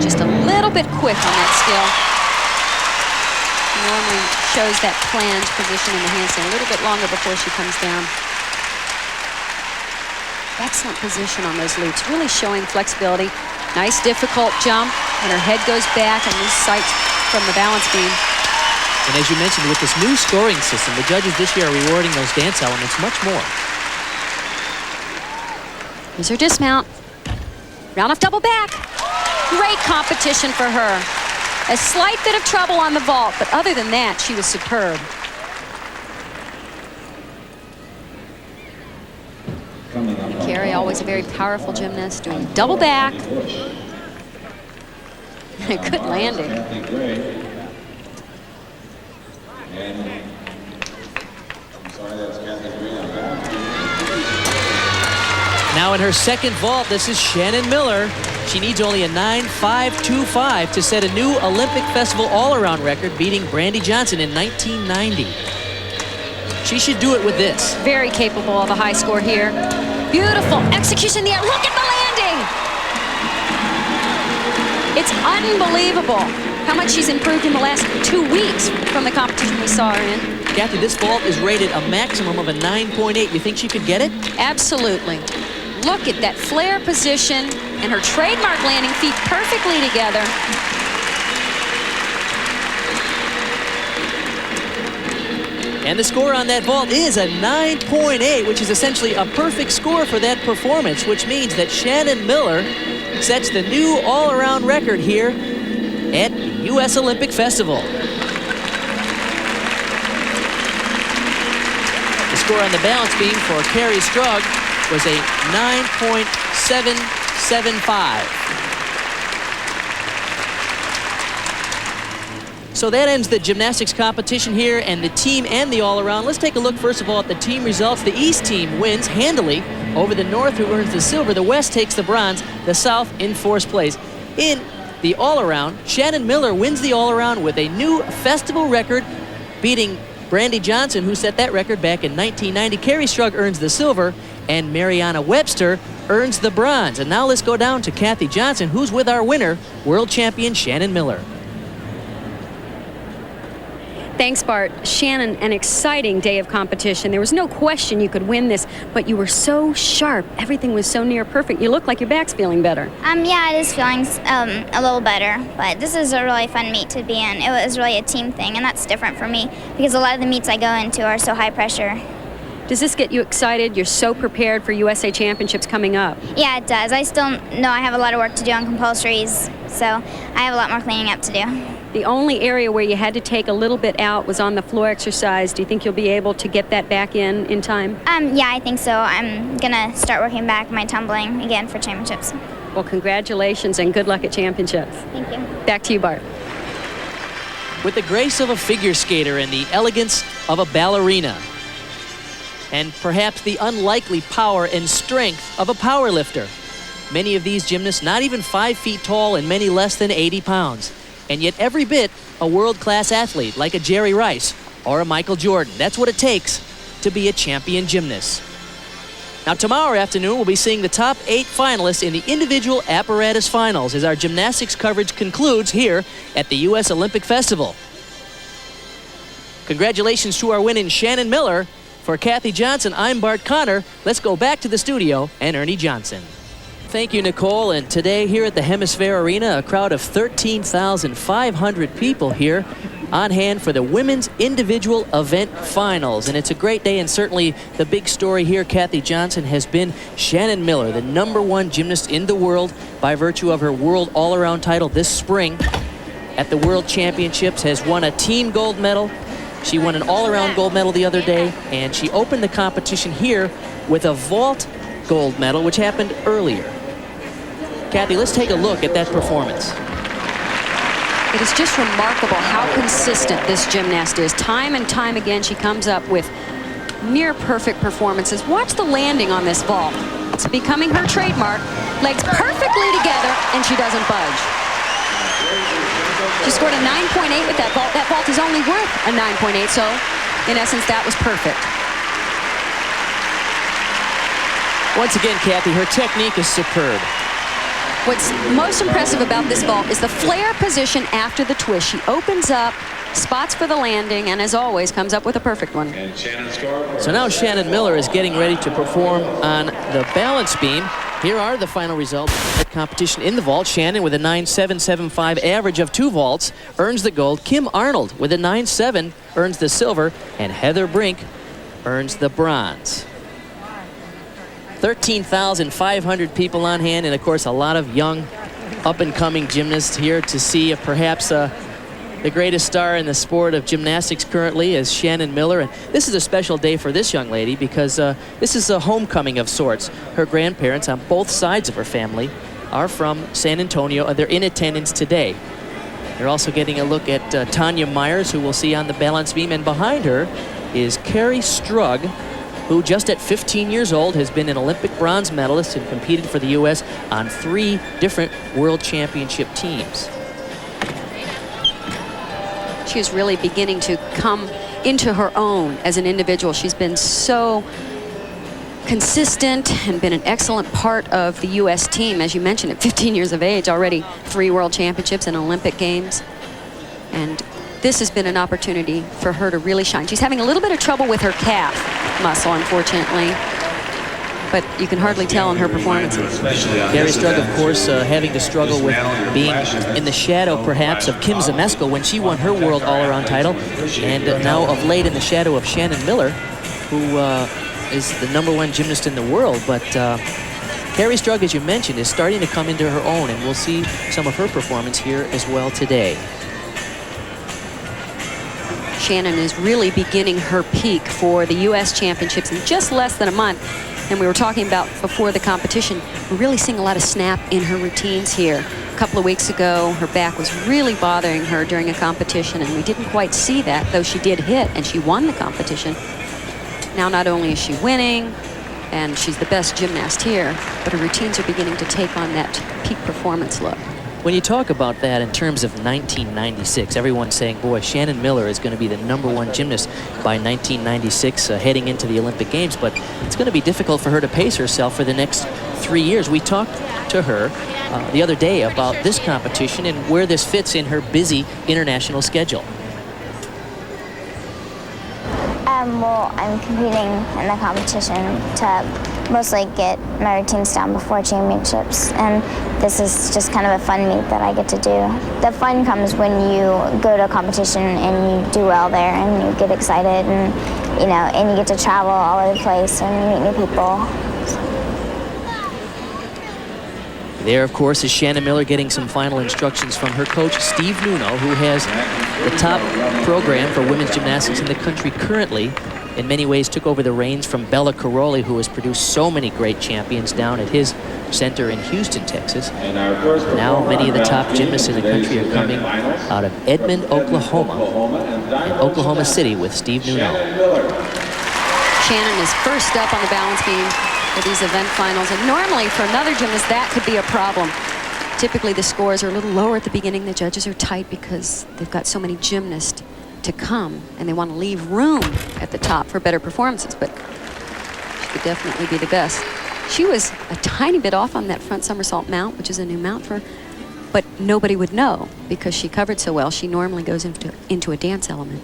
Just a little bit quick on that skill. Normally shows that planned position in the handstand a little bit longer before she comes down. Excellent position on those loops, really showing flexibility. Nice difficult jump, and her head goes back and lose sight from the balance beam. And as you mentioned, with this new scoring system, the judges this year are rewarding those dance elements much more. Here's her dismount. Round off double back. Great competition for her. A slight bit of trouble on the vault, but other than that, she was superb. Carrie, always a very powerful gymnast, doing double back. Good landing. Now in her second vault, this is Shannon Miller. She needs only a 9.525 to set a new Olympic Festival all-around record, beating Brandy Johnson in 1990. She should do it with this. Very capable of a high score here. Beautiful execution in the air. Look at the landing. It's unbelievable how much she's improved in the last 2 weeks from the competition we saw her in. Kathy, this vault is rated a maximum of a 9.8. You think she could get it? Absolutely. Look at that flare position and her trademark landing, feet perfectly together. And the score on that vault is a 9.8, which is essentially a perfect score for that performance, which means that Shannon Miller sets the new all-around record here at the U.S. Olympic Festival. The score on the balance beam for Carrie Strug was a 9.775. So that ends the gymnastics competition here, and the team and the all-around. Let's take a look first of all at the team results. The East team wins handily over the North, who earns the silver. The West takes the bronze, the South in fourth place. In the all-around, Shannon Miller wins the all-around with a new festival record, beating Brandy Johnson, who set that record back in 1990. Carrie Strug earns the silver, and Mariana Webster earns the bronze. And now let's go down to Kathy Johnson, who's with our winner, world champion Shannon Miller. Thanks, Bart. Shannon, an exciting day of competition. There was no question you could win this, but you were so sharp. Everything was so near perfect. You look like your back's feeling better. Yeah, it is feeling a little better, but this is a really fun meet to be in. It was really a team thing, and that's different for me because a lot of the meets I go into are so high pressure. Does this get you excited? You're so prepared for USA Championships coming up. Yeah, it does. I still know I have a lot of work to do on compulsories, so I have a lot more cleaning up to do. The only area where you had to take a little bit out was on the floor exercise. Do you think you'll be able to get that back in time? Yeah, I think so. I'm gonna start working back my tumbling again for championships. Well, congratulations and good luck at championships. Thank you. Back to you, Bart. With the grace of a figure skater and the elegance of a ballerina, and perhaps the unlikely power and strength of a power lifter, many of these gymnasts not even 5 feet tall and many less than 80 pounds. And yet every bit a world-class athlete like a Jerry Rice or a Michael Jordan. That's what it takes to be a champion gymnast. Now tomorrow afternoon we'll be seeing the top 8 finalists in the individual apparatus finals as our gymnastics coverage concludes here at the U.S. Olympic Festival. Congratulations to our winning Shannon Miller. For Kathy Johnson, I'm Bart Connor. Let's go back to the studio and Ernie Johnson. Thank you, Nicole. And today here at the HemisFair Arena, a crowd of 13,500 people here on hand for the women's individual event finals. And it's a great day, and certainly the big story here, Kathy Johnson, has been Shannon Miller, the #1 gymnast in the world by virtue of her world all-around title this spring at the World Championships, has won a team gold medal. She won an all-around gold medal the other day, and she opened the competition here with a vault gold medal, which happened earlier. Kathy, let's take a look at that performance. It is just remarkable how consistent this gymnast is. Time and time again, she comes up with near perfect performances. Watch the landing on this vault. It's becoming her trademark. Legs perfectly together, and she doesn't budge. She scored a 9.8 with that vault. That vault is only worth a 9.8, so in essence, that was perfect. Once again, Kathy, her technique is superb. What's most impressive about this vault is the flare position after the twist. She opens up, spots for the landing, and as always, comes up with a perfect one. So now Shannon Miller is getting ready to perform on the balance beam. Here are the final results of the competition in the vault. Shannon with a 9.775 average of 2 vaults earns the gold. Kim Arnold with a 9.7 earns the silver, and Heather Brink earns the bronze. 13,500 people on hand, and of course a lot of young up-and-coming gymnasts here to see perhaps the greatest star in the sport of gymnastics currently is Shannon Miller. And this is a special day for this young lady because this is a homecoming of sorts. Her grandparents on both sides of her family are from San Antonio, and they're in attendance today. They're also getting a look at Tanya Myers, who we'll see on the balance beam, and behind her is Carrie Strug, who just at 15 years old has been an Olympic bronze medalist and competed for the U.S. on 3 different World Championship teams. She is really beginning to come into her own as an individual. She's been so consistent and been an excellent part of the U.S. team. As you mentioned, at 15 years of age, already 3 World Championships and Olympic Games. And this has been an opportunity for her to really shine. She's having a little bit of trouble with her calf muscle, unfortunately, but you can hardly tell in her performances. Carrie Strug, of course, having to struggle with being in the shadow, perhaps, of Kim Zmeskal when she won her world all-around title, and now of late in the shadow of Shannon Miller, who is the #1 gymnast in the world. But Carrie Strug, as you mentioned, is starting to come into her own, and we'll see some of her performance here as well today. Shannon is really beginning her peak for the U.S. Championships in just less than a month. And we were talking about before the competition, we're really seeing a lot of snap in her routines here. A couple of weeks ago, her back was really bothering her during a competition, and we didn't quite see that, though she did hit and she won the competition. Now not only is she winning, and she's the best gymnast here, but her routines are beginning to take on that peak performance look. When you talk about that in terms of 1996, everyone's saying, boy, Shannon Miller is going to be the #1 gymnast by 1996 heading into the Olympic Games, but it's going to be difficult for her to pace herself for the next 3 years. We talked to her the other day about this competition and where this fits in her busy international schedule. Well, I'm competing in the competition to mostly get my routines down before championships, and this is just kind of a fun meet that I get to do. The fun comes when you go to a competition and you do well there and you get excited, and and you get to travel all over the place and you meet new people. There, of course, is Shannon Miller getting some final instructions from her coach, Steve Nuno, who has the top program for women's gymnastics in the country currently. In many ways, took over the reins from Bella Caroli, who has produced so many great champions down at his center in Houston, Texas. Now, many of the top gymnasts in the country are coming out of Edmond, Oklahoma, and Oklahoma City with Steve Nuno. Shannon is first up on the balance beam for these event finals, and normally for another gymnast that could be a problem. Typically the scores are a little lower at the beginning. The judges are tight because they've got so many gymnasts to come and they want to leave room at the top for better performances, but would definitely be the best. She was a tiny bit off on that front somersault mount, which is a new mount for her, but nobody would know because she covered so well. She normally goes into a dance element.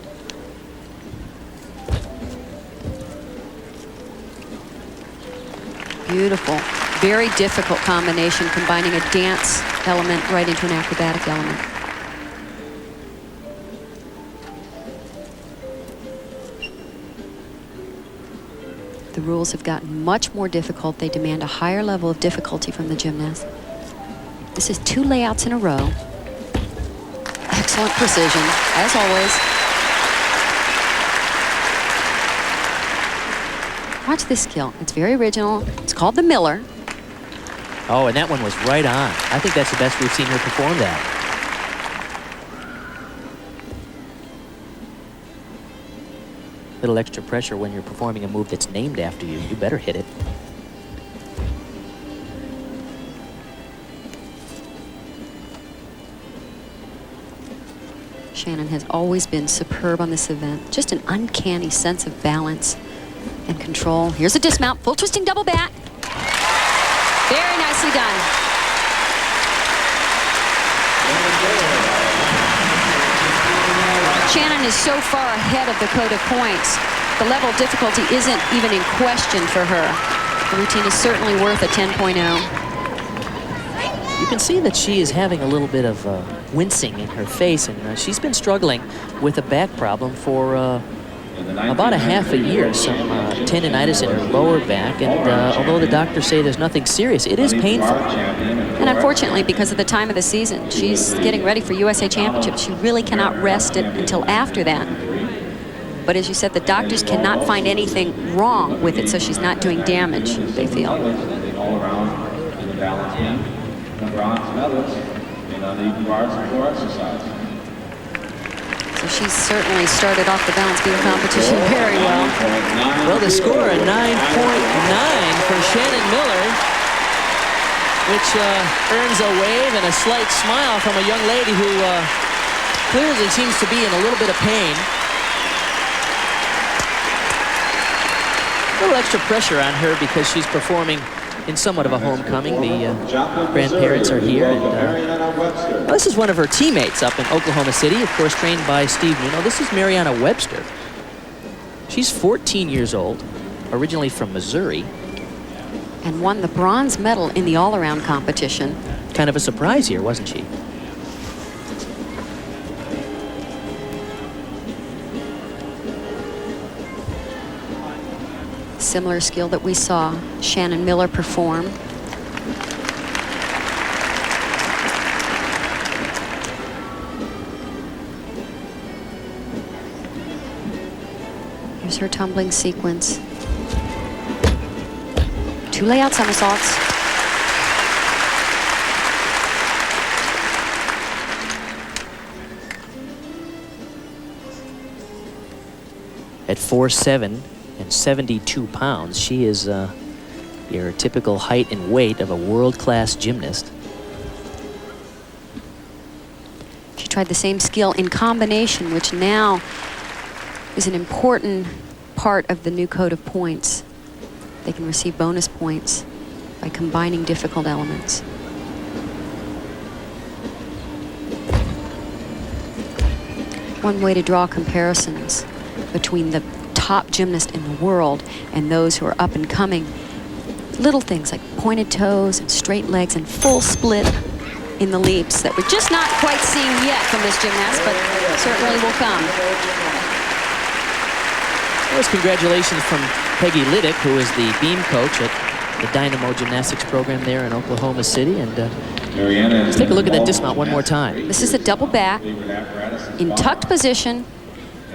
Beautiful. Very difficult combination, combining a dance element right into an acrobatic element. The rules have gotten much more difficult. They demand a higher level of difficulty from the gymnast. This is 2 layouts in a row. Excellent precision, as always. Watch this skill. It's very original. It's called the Miller. Oh, and that one was right on. I think that's the best we've seen her perform that. Little extra pressure when you're performing a move that's named after you. You better hit it. Shannon has always been superb on this event. Just an uncanny sense of balance and control. Here's a dismount, full twisting double back. Very nicely done. Shannon is so far ahead of the code of points. The level of difficulty isn't even in question for her. The routine is certainly worth a 10.0. You can see that she is having a little bit of wincing in her face, and she's been struggling with a back problem for about a half a year, some tendinitis in her lower back, and although the doctors say there's nothing serious, it is painful. And unfortunately, because of the time of the season, she's getting ready for USA Championships. She really cannot rest it until after that. But as you said, the doctors cannot find anything wrong with it, so she's not doing damage, they feel. So she's certainly started off the balance beam competition very well. Well, the score, a 9.9 for Shannon Miller, which earns a wave and a slight smile from a young lady who clearly seems to be in a little bit of pain. A little extra pressure on her because she's performing in somewhat of a homecoming. The grandparents are here. And, well, this is one of her teammates up in Oklahoma City, of course, trained by Steve Nuno. This is Mariana Webster. She's 14 years old, originally from Missouri. And won the bronze medal in the all-around competition. Kind of a surprise here, wasn't she? Similar skill that we saw Shannon Miller perform. Here's her tumbling sequence. 2 layout somersaults. At 4'7" and 72 pounds, she is your typical height and weight of a world-class gymnast. She tried the same skill in combination, which now is an important part of the new code of points. They can receive bonus points by combining difficult elements. One way to draw comparisons between the top gymnast in the world and those who are up and coming. Little things like pointed toes and straight legs and full split in the leaps that we're just not quite seeing yet from this gymnast, but certainly will come. Those congratulations from Peggy Liddick, who is the beam coach at the Dynamo Gymnastics program there in Oklahoma City. And let's take a look at that dismount one more time. This is a double back in tucked position.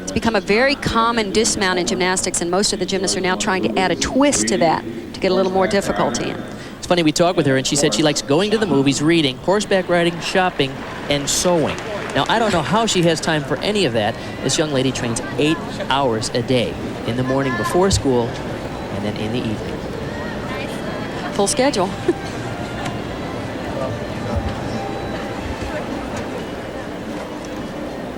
It's become a very common dismount in gymnastics, and most of the gymnasts are now trying to add a twist to that to get a little more difficulty in. It's funny, we talked with her, and she said she likes going to the movies, reading, horseback riding, shopping, and sewing. Now, I don't know how she has time for any of that. This young lady trains 8 hours a day, in the morning before school, and then in the evening. Full schedule.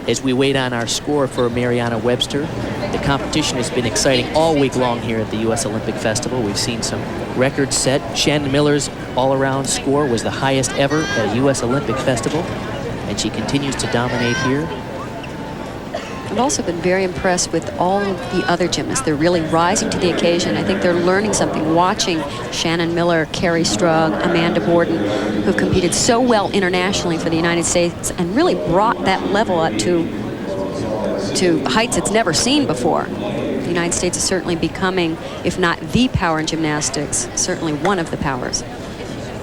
as we wait on our score for Mariana Webster. The competition has been exciting all week long here at the U.S. Olympic Festival. We've seen some records set. Shannon Miller's all-around score was the highest ever at a U.S. Olympic Festival, and she continues to dominate here. I've also been very impressed with all of the other gymnasts. They're really rising to the occasion. I think they're learning something, watching Shannon Miller, Carrie Strug, Amanda Borden, who've competed so well internationally for the United States and really brought that level up to heights it's never seen before. The United States is certainly becoming, if not the power in gymnastics, certainly one of the powers.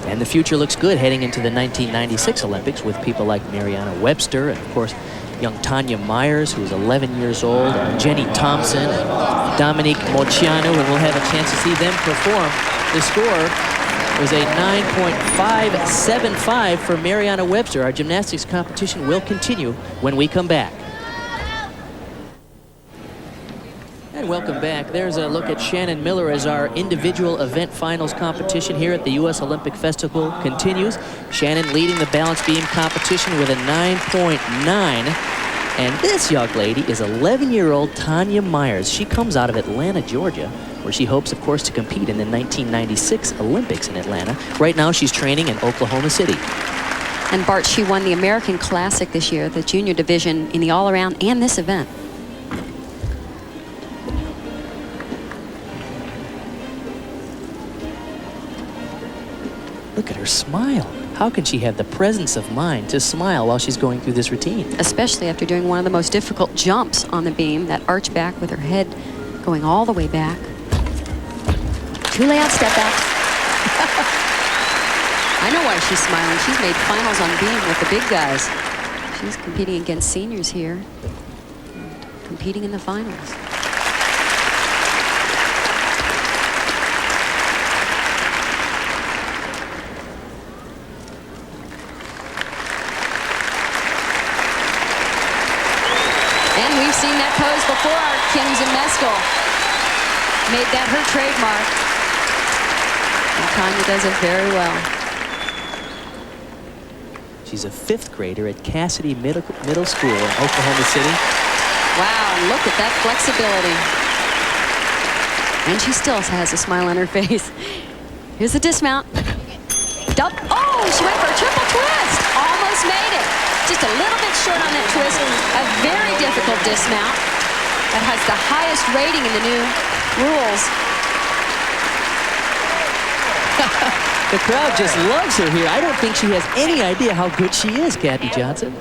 And the future looks good heading into the 1996 Olympics with people like Mariana Webster and, of course, young Tanya Myers, who is 11 years old, and Jenny Thompson, and Dominique Mociano, and we'll have a chance to see them perform. The score was a 9.575 for Mariana Webster. Our gymnastics competition will continue when we come back. And welcome back. There's a look at Shannon Miller as our individual event finals competition here at the U.S. Olympic Festival continues. Shannon leading the balance beam competition with a 9.9. And this young lady is 11-year-old Tanya Myers. She comes out of Atlanta, Georgia, where she hopes, of course, to compete in the 1996 Olympics in Atlanta. Right now, she's training in Oklahoma City. And Bart, she won the American Classic this year, the junior division in the all-around and this event. Look at her smile. How can she have the presence of mind to smile while she's going through this routine? Especially after doing one of the most difficult jumps on the beam, that arch back with her head going all the way back. 2 layout step back. I know why she's smiling. She's made finals on beam with the big guys. She's competing against seniors here, competing in the finals. We've seen that pose before. Kim Zemeskel made that her trademark. And Tanya does it very well. She's a 5th grader at Cassidy Middle School in Oklahoma City. Wow, look at that flexibility. And she still has a smile on her face. Here's the dismount. Oh, she went for a triple twist. Almost made it. Just a little bit short on that twist. A very difficult dismount. That has the highest rating in the new rules. The crowd just loves her here. I don't think she has any idea how good she is, Kathy Johnson.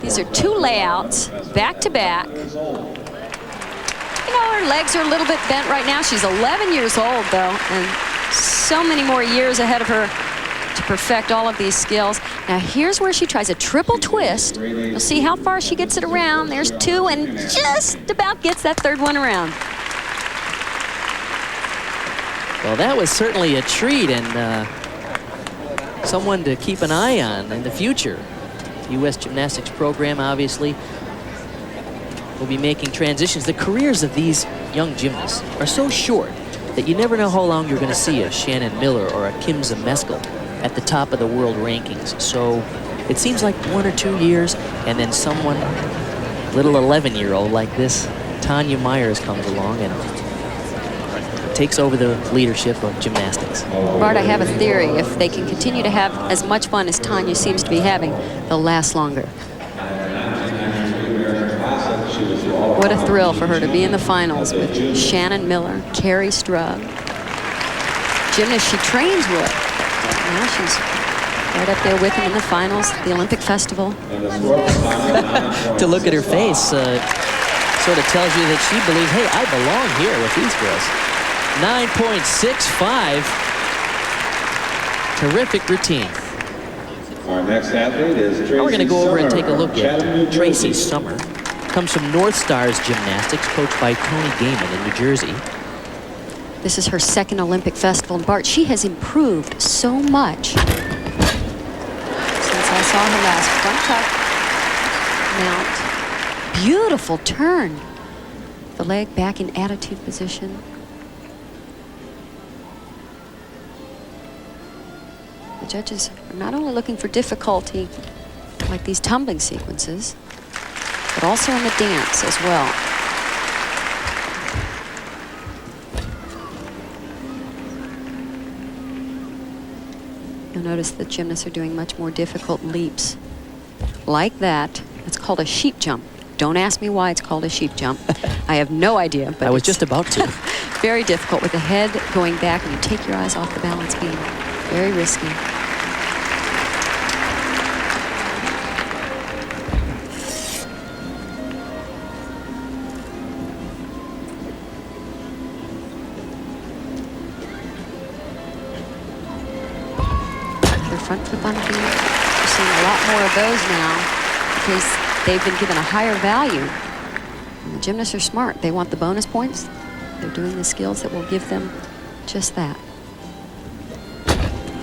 These are 2 layouts, back to back. You know, her legs are a little bit bent right now. She's 11 years old, though, and so many more years ahead of her to perfect all of these skills. Now, here's where she tries a triple twist. You'll see how far she gets it around. There's 2 and just about gets that 3rd one around. Well, that was certainly a treat and someone to keep an eye on in the future. The U.S. Gymnastics program, obviously, will be making transitions. The careers of these young gymnasts are so short that you never know how long you're going to see a Shannon Miller or a Kim Zemeskel at the top of the world rankings. So it seems like 1 or 2 years, and then someone, little 11-year-old like this, Tanya Myers, comes along and takes over the leadership of gymnastics. Bart, I have a theory. If they can continue to have as much fun as Tanya seems to be having, they'll last longer. What a thrill for her to be in the finals with Shannon Miller, Carrie Strug, gymnast she trains with. Now she's right up there with him in the finals, the Olympic Festival. To look at her face sort of tells you that she believes, hey, I belong here with these girls. 9.65. Terrific routine. Our next athlete is Tracy Now we're going to go over and Summer take a look from at Chattanooga, Tracy Jersey. Summer. Comes from North Stars Gymnastics, coached by Tony Gaiman in New Jersey. This is her 2nd Olympic Festival. And Bart, she has improved so much since I saw her last. Front tuck, mount. Beautiful turn. The leg back in attitude position. Judges are not only looking for difficulty, like these tumbling sequences, but also in the dance as well. You'll notice the gymnasts are doing much more difficult leaps like that. It's called a sheep jump. Don't ask me why it's called a sheep jump. I have no idea. But I was just about to. Very difficult with the head going back and you take your eyes off the balance beam. Very risky. Their front flip on the beam. We're seeing a lot more of those now because they've been given a higher value. And the gymnasts are smart. They want the bonus points. They're doing the skills that will give them just that.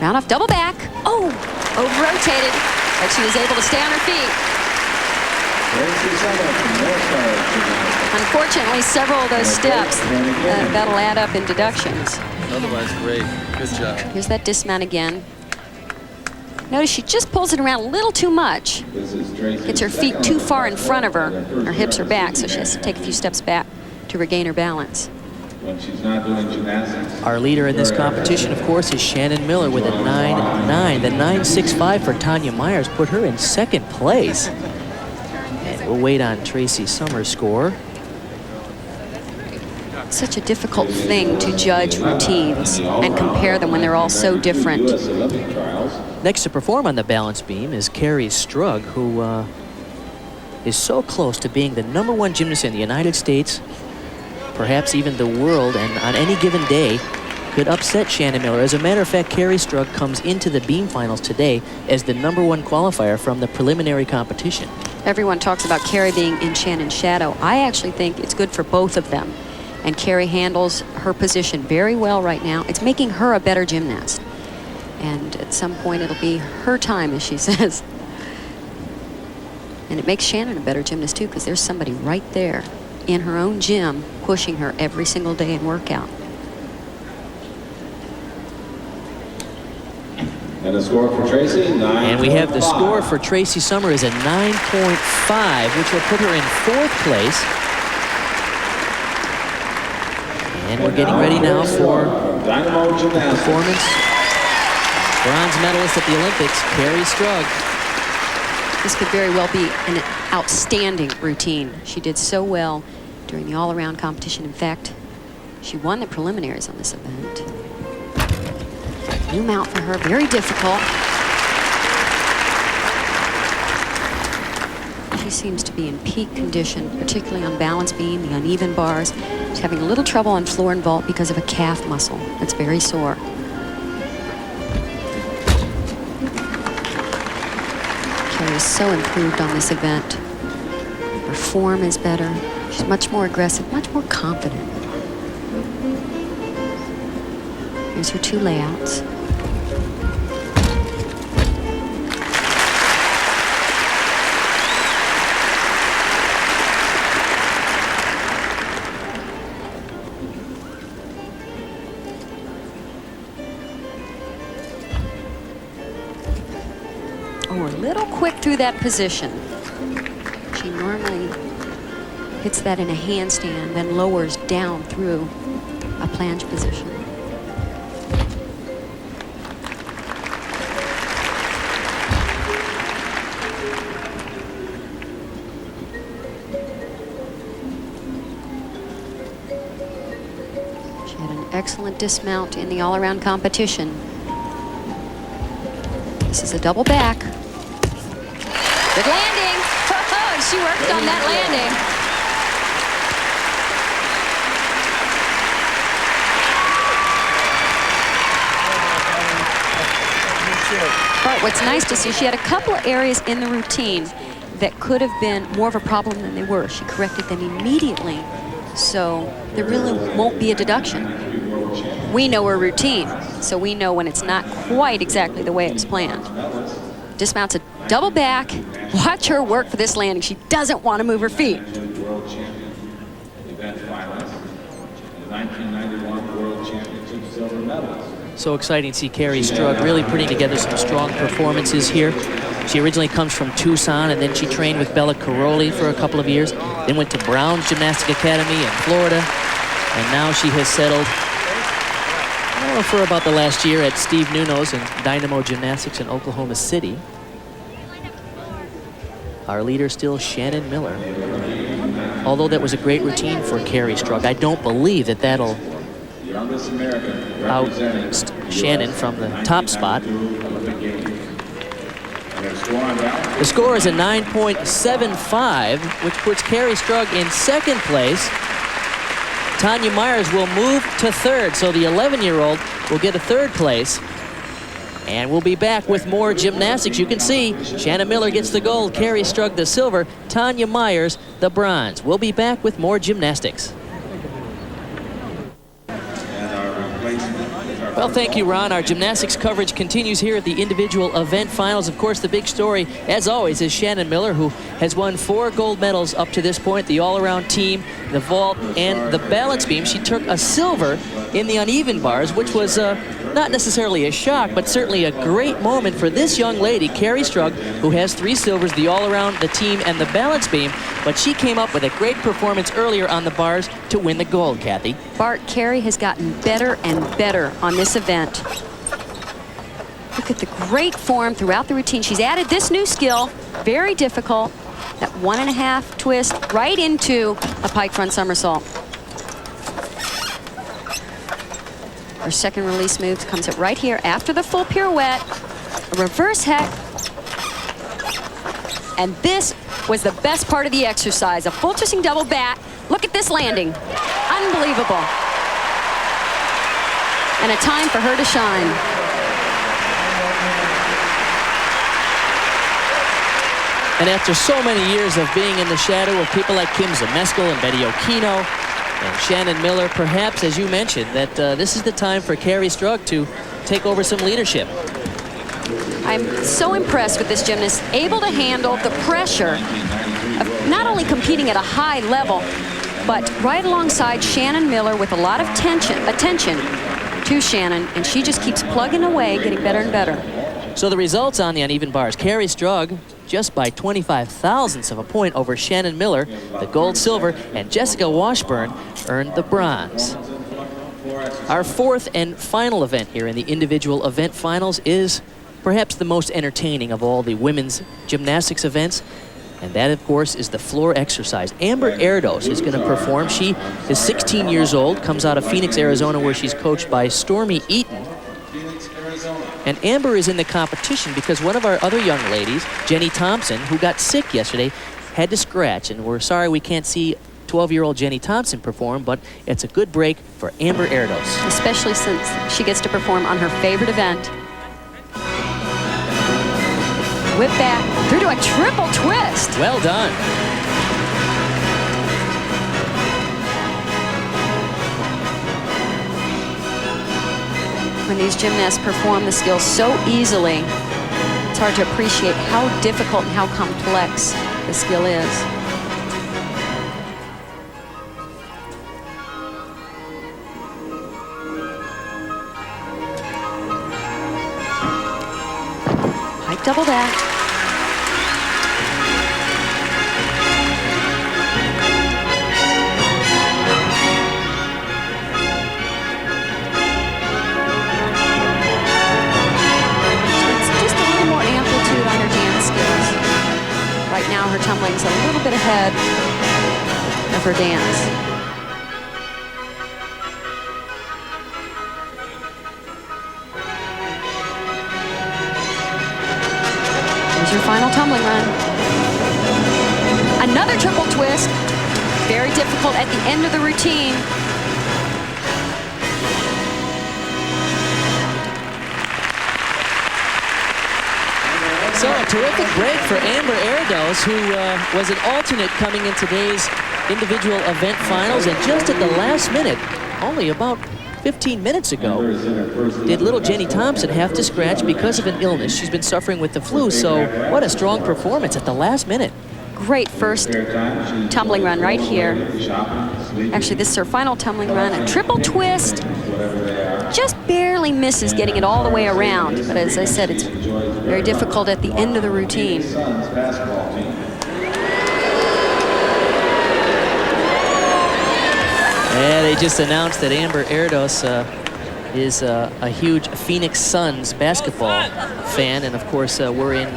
Round off, double back. Oh, over-rotated, but she was able to stay on her feet. Unfortunately, several of those steps, that'll add up in deductions. Otherwise, great. Good job. Here's that dismount again. Notice she just pulls it around a little too much. Gets her feet too far in front of her. Her hips are back, so she has to take a few steps back to regain her balance. When she's not doing gymnastics. Our leader in this competition, of course, is Shannon Miller with a 9.9. The 9.65 for Tanya Myers put her in second place. And we'll wait on Tracy Summers' score. Such a difficult thing to judge routines and compare them when they're all so different. Next to perform on the balance beam is Carrie Strug, who is so close to being the #1 gymnast in the United States, perhaps even the world, and on any given day could upset Shannon Miller. As a matter of fact, Carrie Strug comes into the beam finals today as the #1 qualifier from the preliminary competition. Everyone talks about Carrie being in Shannon's shadow. I actually think it's good for both of them. And Carrie handles her position very well right now. It's making her a better gymnast. And at some point it'll be her time, as she says. And it makes Shannon a better gymnast too, because there's somebody right there in her own gym pushing her every single day in workout. And the score for Tracy, 9. And we have the score for Tracy Summer is a 9.5, which will put her in 4th place. And we're getting ready now for Dynamo Gymnastics performance. Bronze medalist at the Olympics, Carrie Strug. This could very well be an outstanding routine. She did so well during the all-around competition. In fact, she won the preliminaries on this event. New mount for her, very difficult. She seems to be in peak condition, particularly on balance beam, the uneven bars. She's having a little trouble on floor and vault because of a calf muscle that's very sore. Carrie is so improved on this event. Her form is better. She's much more aggressive, much more confident. Here's her 2 layouts. Oh, a little quick through that position. She normally hits that in a handstand, then lowers down through a planche position. She had an excellent dismount in the all-around competition. This is a double back. Good landing. Oh, she worked on that landing. But what's nice to see, she had a couple of areas in the routine that could have been more of a problem than they were. She corrected them immediately, so there really won't be a deduction. We know her routine, so we know when it's not quite exactly the way it was planned. Dismounts a double back. Watch her work for this landing. She doesn't want to move her feet. World Champion, event finalist, and 1991 World Championship silver medalist. So exciting to see Carrie Strug really putting together some strong performances here. She originally comes from Tucson, and then she trained with Bella Caroli for a couple of years, then went to Brown's Gymnastic Academy in Florida, and now she has settled, I don't know, for about the last year at Steve Nuno's and Dynamo Gymnastics in Oklahoma City. Our leader still Shannon Miller. Although that was a great routine for Carrie Strug, I don't believe that that'll out Shannon from the top spot. The score is a 9.75, which puts Carrie Strug in second place. Tanya Myers will move to third, so the 11-year-old will get a third place. And we'll be back with more gymnastics. You can see Shannon Miller gets the gold, Carrie Strug the silver, Tanya Myers the bronze. We'll be back with more gymnastics. Well, thank you, Ron. Our gymnastics coverage continues here at the individual event finals. Of course, the big story, as always, is Shannon Miller, who has won 4 gold medals up to this point, the all-around team, the vault, and the balance beam. She took a silver in the uneven bars, which was not necessarily a shock, but certainly a great moment for this young lady, Carrie Strug, who has 3 silvers, the all-around, the team, and the balance beam. But she came up with a great performance earlier on the bars to win the gold, Kathy. Bart, Carrie has gotten better and better on this event. Look at the great form throughout the routine. She's added this new skill, very difficult, that 1.5 twist right into a pike front somersault. Her second release move comes up right here after the full pirouette, a reverse hex. And this was the best part of the exercise, a full twisting double back. Look at this landing, unbelievable. And a time for her to shine. And after so many years of being in the shadow of people like Kim Zemeskel and Betty Okino and Shannon Miller, perhaps, as you mentioned, that this is the time for Carrie Strug to take over some leadership. I'm so impressed with this gymnast, able to handle the pressure of not only competing at a high level, but right alongside Shannon Miller with a lot of attention to Shannon, and she just keeps plugging away, getting better and better. So the results on the uneven bars, Carrie Strug just by 25 thousandths of a point over Shannon Miller, the gold, silver, and Jessica Washburn earned the bronze. Our 4th and final event here in the individual event finals is perhaps the most entertaining of all the women's gymnastics events, and that, of course, is the floor exercise. Amber Erdos is going to perform. She is 16 years old, comes out of Phoenix, Arizona, where she's coached by Stormy Eaton. And Amber is in the competition because one of our other young ladies, Jenny Thompson, who got sick yesterday, had to scratch, and we're sorry we can't see 12-year-old Jenny Thompson perform, but it's a good break for Amber Erdos. Especially since she gets to perform on her favorite event. Whip back through to a triple twist. Well done. When these gymnasts perform the skills so easily, it's hard to appreciate how difficult and how complex the skill is. Pike double back. Her tumbling's a little bit ahead of her dance. Here's your final tumbling run. Another triple twist. Very difficult at the end of the routine. So a terrific break for Amber Erdos, who was an alternate coming in today's individual event finals, and just at the last minute, only about 15 minutes ago, did little Jenny Thompson have to scratch because of an illness. She's been suffering with the flu, so what a strong performance at the last minute. Great first tumbling run right here. Actually, this is her final tumbling run. A triple twist, just barely misses getting it all the way around. But as I said, it's very difficult at the end of the routine. Sons basketball team. Yeah, they just announced that Amber Erdos is a huge Phoenix Suns basketball fan, and of course we're in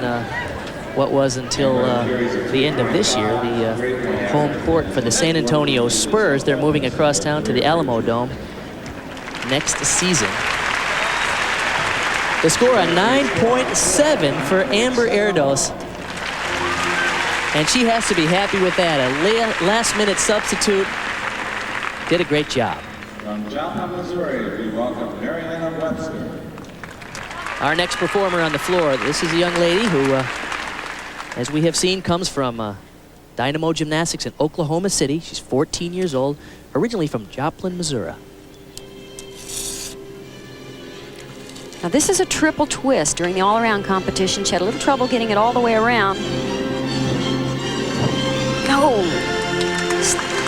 what was until the end of this year the home court for the San Antonio Spurs. They're moving across town to the Alamo Dome next season. The score a 9.7 for Amber Erdos, and she has to be happy with that. A last-minute substitute. Did a great job. From Joplin, Missouri, we welcome Mariana Webster. Our next performer on the floor, this is a young lady who, as we have seen, comes from Dynamo Gymnastics in Oklahoma City. She's 14 years old, originally from Joplin, Missouri. Now this is a triple twist during the all-around competition. She had a little trouble getting it all the way around. No!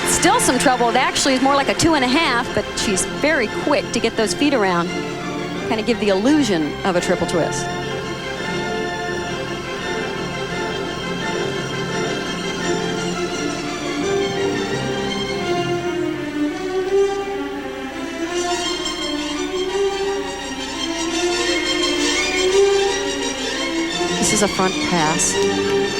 Still some trouble. It actually is more like a 2.5, but she's very quick to get those feet around. Kind of give the illusion of a triple twist. This is a front pass.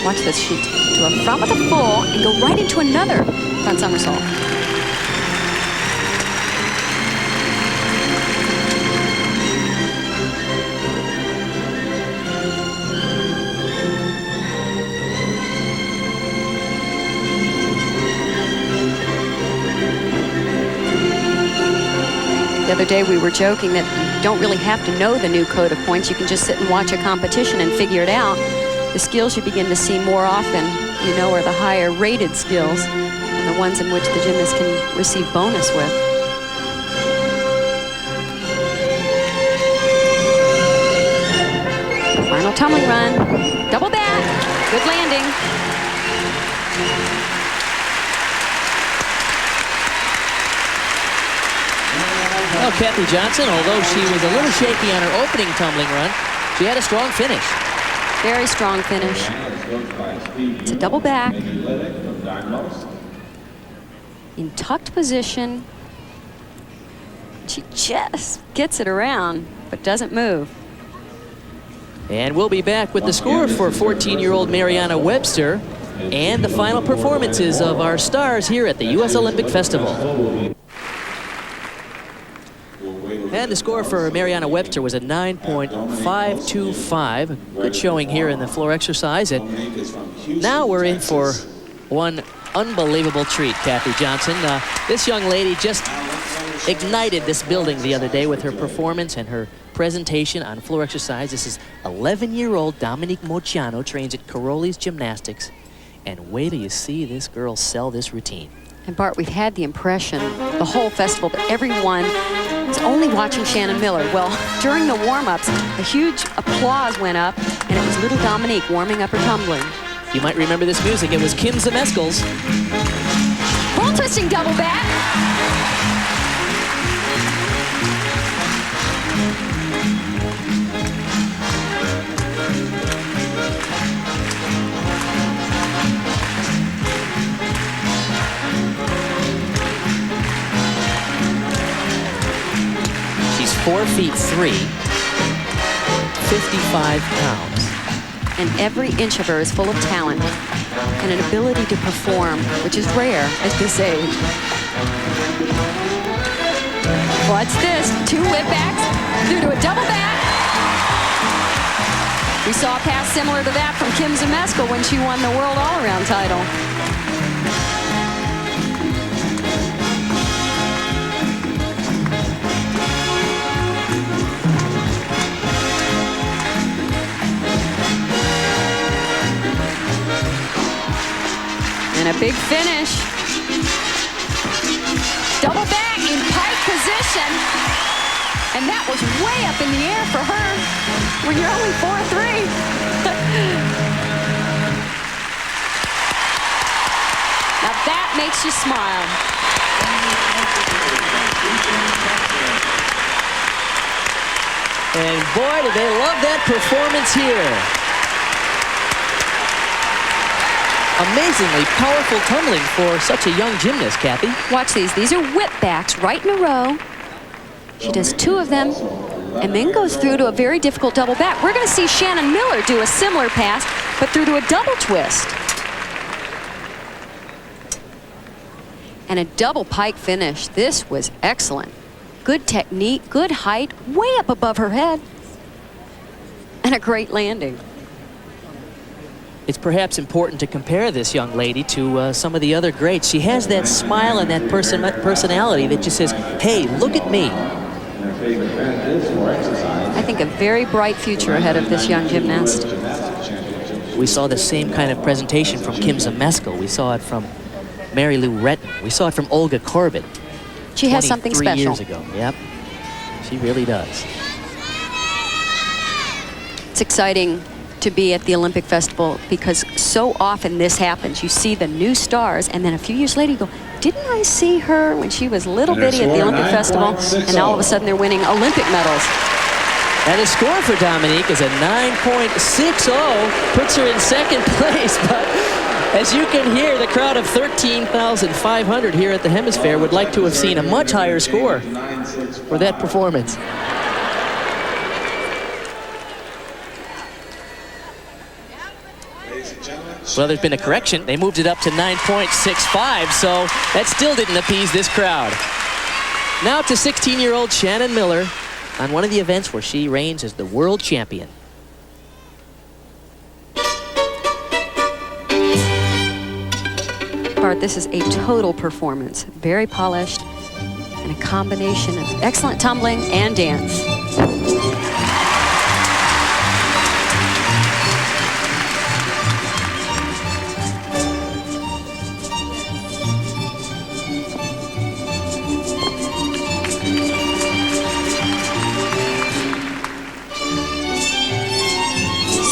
Watch this. She to a front with a full and go right into another front somersault. The other day we were joking that you don't really have to know the new code of points. You can just sit and watch a competition and figure it out. The skills you begin to see more often, you know, are the higher rated skills and the ones in which the gymnast can receive bonus with. Final tumbling run. Double back. Good landing. Well, Kathy Johnson, although she was a little shaky on her opening tumbling run, she had a strong finish. Very strong finish. It's a double back. In tucked position. She just gets it around, but doesn't move. And we'll be back with the score for 14-year-old Mariana Webster and the final performances of our stars here at the U.S. Olympic Festival. And the score for Mariana Webster was a 9.525. A good showing here in the floor exercise. And now we're in for one unbelievable treat, Kathy Johnson. This young lady just ignited this building the other day with her performance and her presentation on floor exercise. This is 11-year-old Dominique Mociano, trains at Caroli's Gymnastics. And wait till you see this girl sell this routine. And Bart, we've had the impression the whole festival that everyone is only watching Shannon Miller. Well, during the warm-ups, a huge applause went up, and it was little Dominique warming up her tumbling. You might remember this music. It was Kim Zemeskel's. Full twisting double back. She's 4'3", 55 pounds. And every inch of her is full of talent and an ability to perform, which is rare at this age. What's this? 2 whip backs through to a double back. We saw a pass similar to that from Kim Zemeskel when she won the World All-Around title. And a big finish. Double back in pike position. And that was way up in the air for her when you're only 4'3". Now that makes you smile. And boy, did they love that performance here. Amazingly powerful tumbling for such a young gymnast, Kathy. Watch these. These are whip backs right in a row. She does 2 of them and then goes through to a very difficult double back. We're going to see Shannon Miller do a similar pass, but through to a double twist. And a double pike finish. This was excellent. Good technique, good height, way up above her head. And a great landing. It's perhaps important to compare this young lady to some of the other greats. She has that smile and that personality that just says, hey, look at me. I think a very bright future ahead of this young gymnast. We saw the same kind of presentation from Kim Zameskel. We saw it from Mary Lou Retton. We saw it from Olga Corbett. She has something special. 23 years ago. Yep, she really does. It's exciting to be at the Olympic Festival because so often this happens. You see the new stars, and then a few years later you go, didn't I see her when she was little bitty at the Olympic Festival? And all of a sudden they're winning Olympic medals. And the score for Dominique is a 9.60, puts her in second place, but as you can hear, the crowd of 13,500 here at the HemisFair would like to have seen a much higher score for that performance. Well, there's been a correction. They moved it up to 9.65, so that still didn't appease this crowd. Now to 16-year-old Shannon Miller on one of the events where she reigns as the world champion. Bart, this is a total performance. Very polished and a combination of excellent tumbling and dance.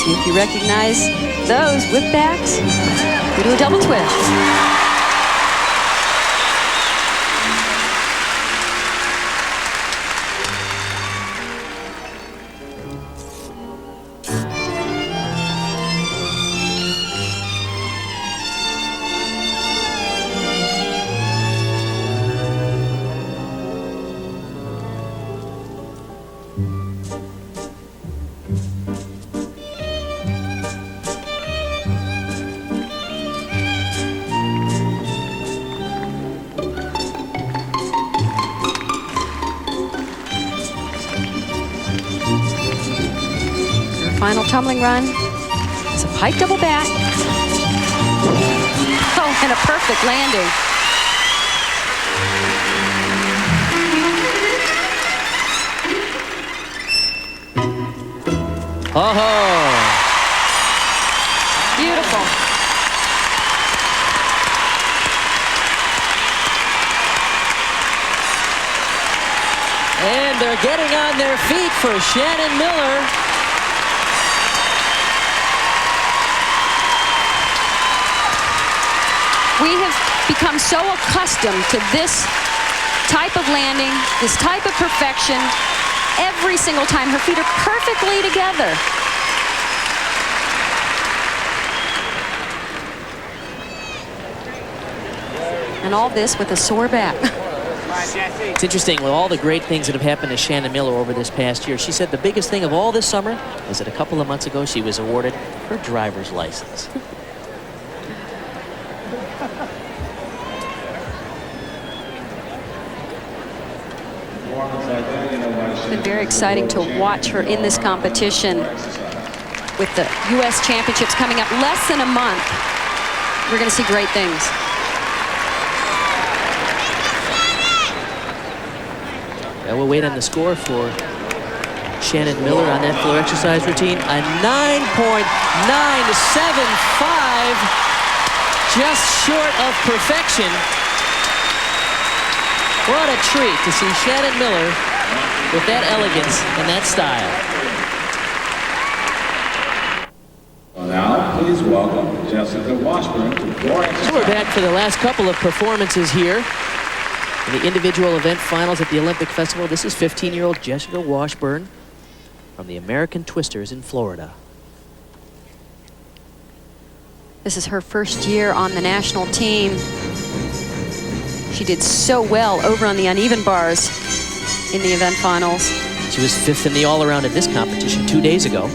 See if you recognize those whip backs. We do a double twist. Final tumbling run. It's a pike double back. Oh, and a perfect landing. Oh, Beautiful. and they're getting on their feet for Shannon Miller. We have become so accustomed to this type of landing, this type of perfection. Every single time her feet are perfectly together. And all this with a sore back. It's interesting with all the great things that have happened to Shannon Miller over this past year. She said the biggest thing of all this summer was that a couple of months ago she was awarded her driver's license. It's been very exciting to watch her in this competition with the U.S. Championships coming up less than a month. We're going to see great things. Well, we'll wait on the score for Shannon Miller on that floor exercise routine. A 9.975, just short of perfection. What a treat to see Shannon Miller with that elegance and that style. Now, please welcome Jessica Washburn to floor exercise. So we're back for the last couple of performances here in the individual event finals at the Olympic Festival. This is 15-year-old Jessica Washburn from the American Twisters in Florida. This is her first year on the national team. She did so well over on the uneven bars in the event finals. She was 5th in the all-around at this competition 2 days ago.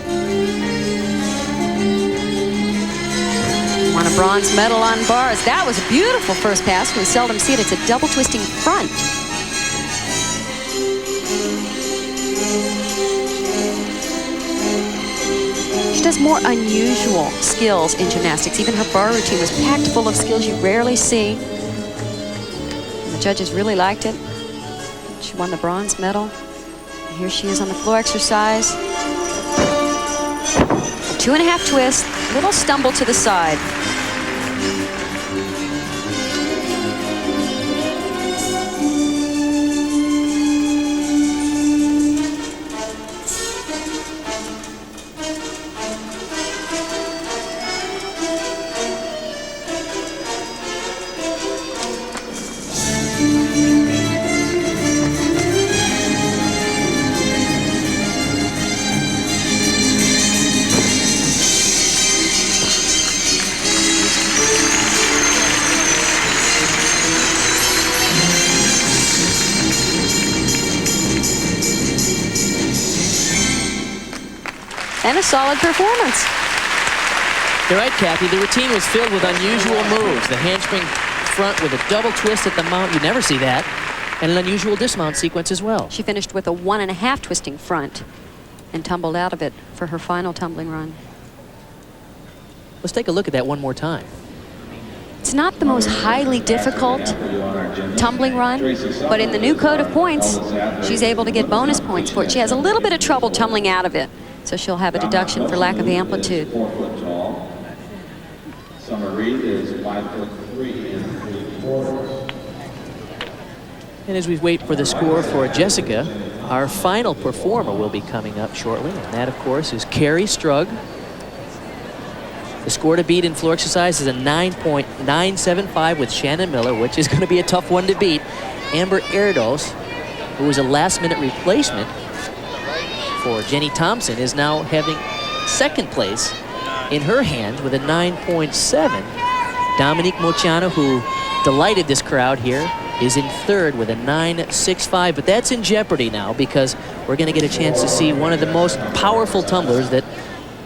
Won a bronze medal on bars. That was a beautiful first pass. We seldom see it. It's a double twisting front. She does more unusual skills in gymnastics. Even her bar routine was packed full of skills you rarely see. And the judges really liked it. She won the bronze medal. And here she is on the floor exercise. 2.5 twist, little stumble to the side. And a solid performance. You're right, Kathy. The routine was filled with unusual moves. The handspring front with a double twist at the mount. You never see that. And an unusual dismount sequence as well. She finished with a 1.5 twisting front and tumbled out of it for her final tumbling run. Let's take a look at that one more time. It's not the most highly difficult tumbling run, but in the new code of points, she's able to get bonus points for it. She has a little bit of trouble tumbling out of it, so she'll have a deduction for lack of amplitude. 4 foot tall. Summer Reed is 5'3" and 3/4. And as we wait for the score for Jessica, our final performer will be coming up shortly. And that, of course, is Carrie Strug. The score to beat in floor exercise is a 9.975 with Shannon Miller, which is going to be a tough one to beat. Amber Erdos, who was a last-minute replacement for Jenny Thompson, is now having second place in her hand with a 9.7. Dominique Mochiano, who delighted this crowd here, is in third with a 9.65, but that's in jeopardy now because we're going to get a chance to see one of the most powerful tumblers that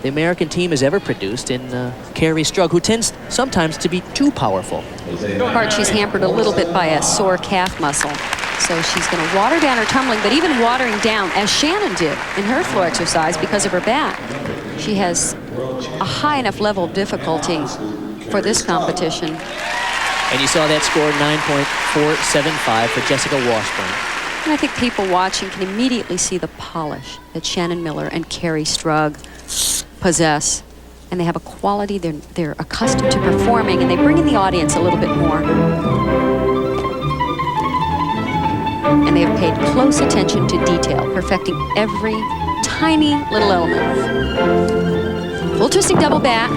the American team has ever produced in Carrie Strug, who tends sometimes to be too powerful. Part she's hampered a little bit by a sore calf muscle. So she's going to water down her tumbling, but even watering down, as Shannon did in her floor exercise because of her back, she has a high enough level of difficulty for this competition. And you saw that score, 9.475 for Jessica Washburn. And I think people watching can immediately see the polish that Shannon Miller and Carrie Strug possess. And they have a quality they're accustomed to performing, and they bring in the audience a little bit more. And they have paid close attention to detail, perfecting every tiny little element. Full twisting double back.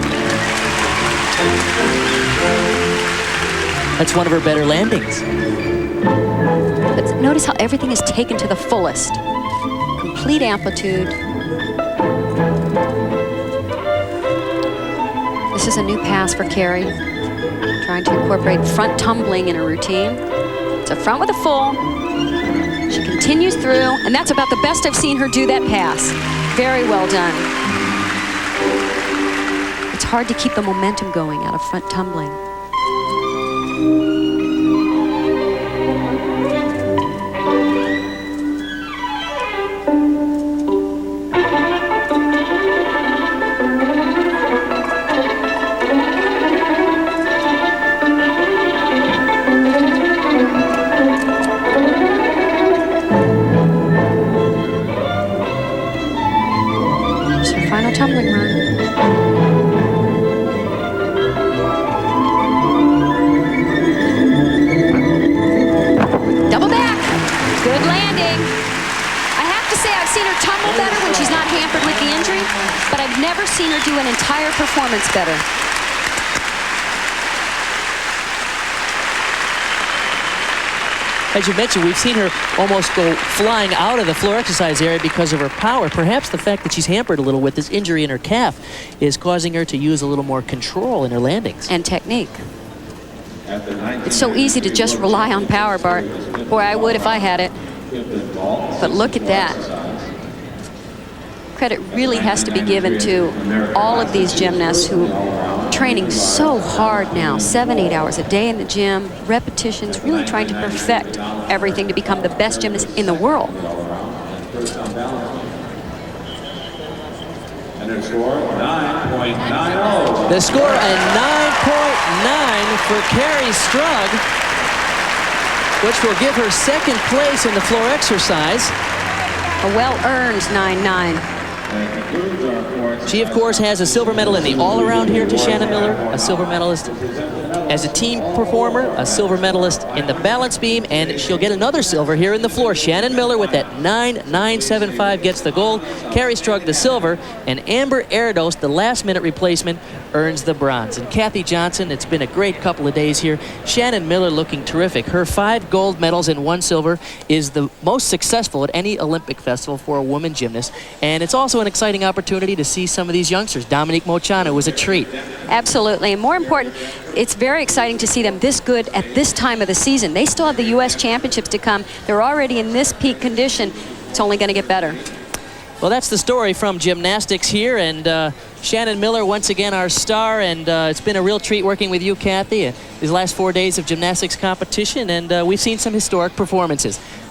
That's one of her better landings. But notice how everything is taken to the fullest. Complete amplitude. This is a new pass for Carrie, trying to incorporate front tumbling in her routine. It's a front with a full. She continues through, and that's about the best I've seen her do that pass. Very well done. It's hard to keep the momentum going out of front tumbling. Tumbling run. Double back. Good landing. I have to say I've seen her tumble better when she's not hampered with the injury, but I've never seen her do an entire performance better. As you mentioned, we've seen her almost go flying out of the floor exercise area because of her power. Perhaps the fact that she's hampered a little with this injury in her calf is causing her to use a little more control in her landings. And technique. It's so easy to just rely on power, Bart. Boy, I would if I had it. But look at that. Credit really has to be given to all of these gymnasts who are training so hard now, 7-8 hours a day in the gym, repetitions, really trying to perfect everything to become the best gymnast in the world. And her score, 9.90. The score, a 9.9 for Carrie Strug, which will give her second place in the floor exercise. A well-earned 9.9. She, of course, has a silver medal in the all-around here to Shannon Miller, a silver medalist as a team performer, a silver medalist in the balance beam, and she'll get another silver here in the floor. Shannon Miller with that 9.975 gets the gold, Carrie Strug the silver, and Amber Erdos, the last-minute replacement, earns the bronze. And Kathy Johnson, it's been a great couple of days here. Shannon Miller looking terrific. Her 5 gold medals and 1 silver is the most successful at any Olympic festival for a woman gymnast, and it's also an exciting opportunity to see some of these youngsters. Dominique Mochano was a treat. Absolutely, and more important, it's very exciting to see them this good at this time of the season. They still have the U.S. Championships to come. They're already in this peak condition. It's only going to get better. Well, that's the story from gymnastics here, and Shannon Miller, once again, our star, and it's been a real treat working with you, Kathy, these last 4 days of gymnastics competition, and we've seen some historic performances.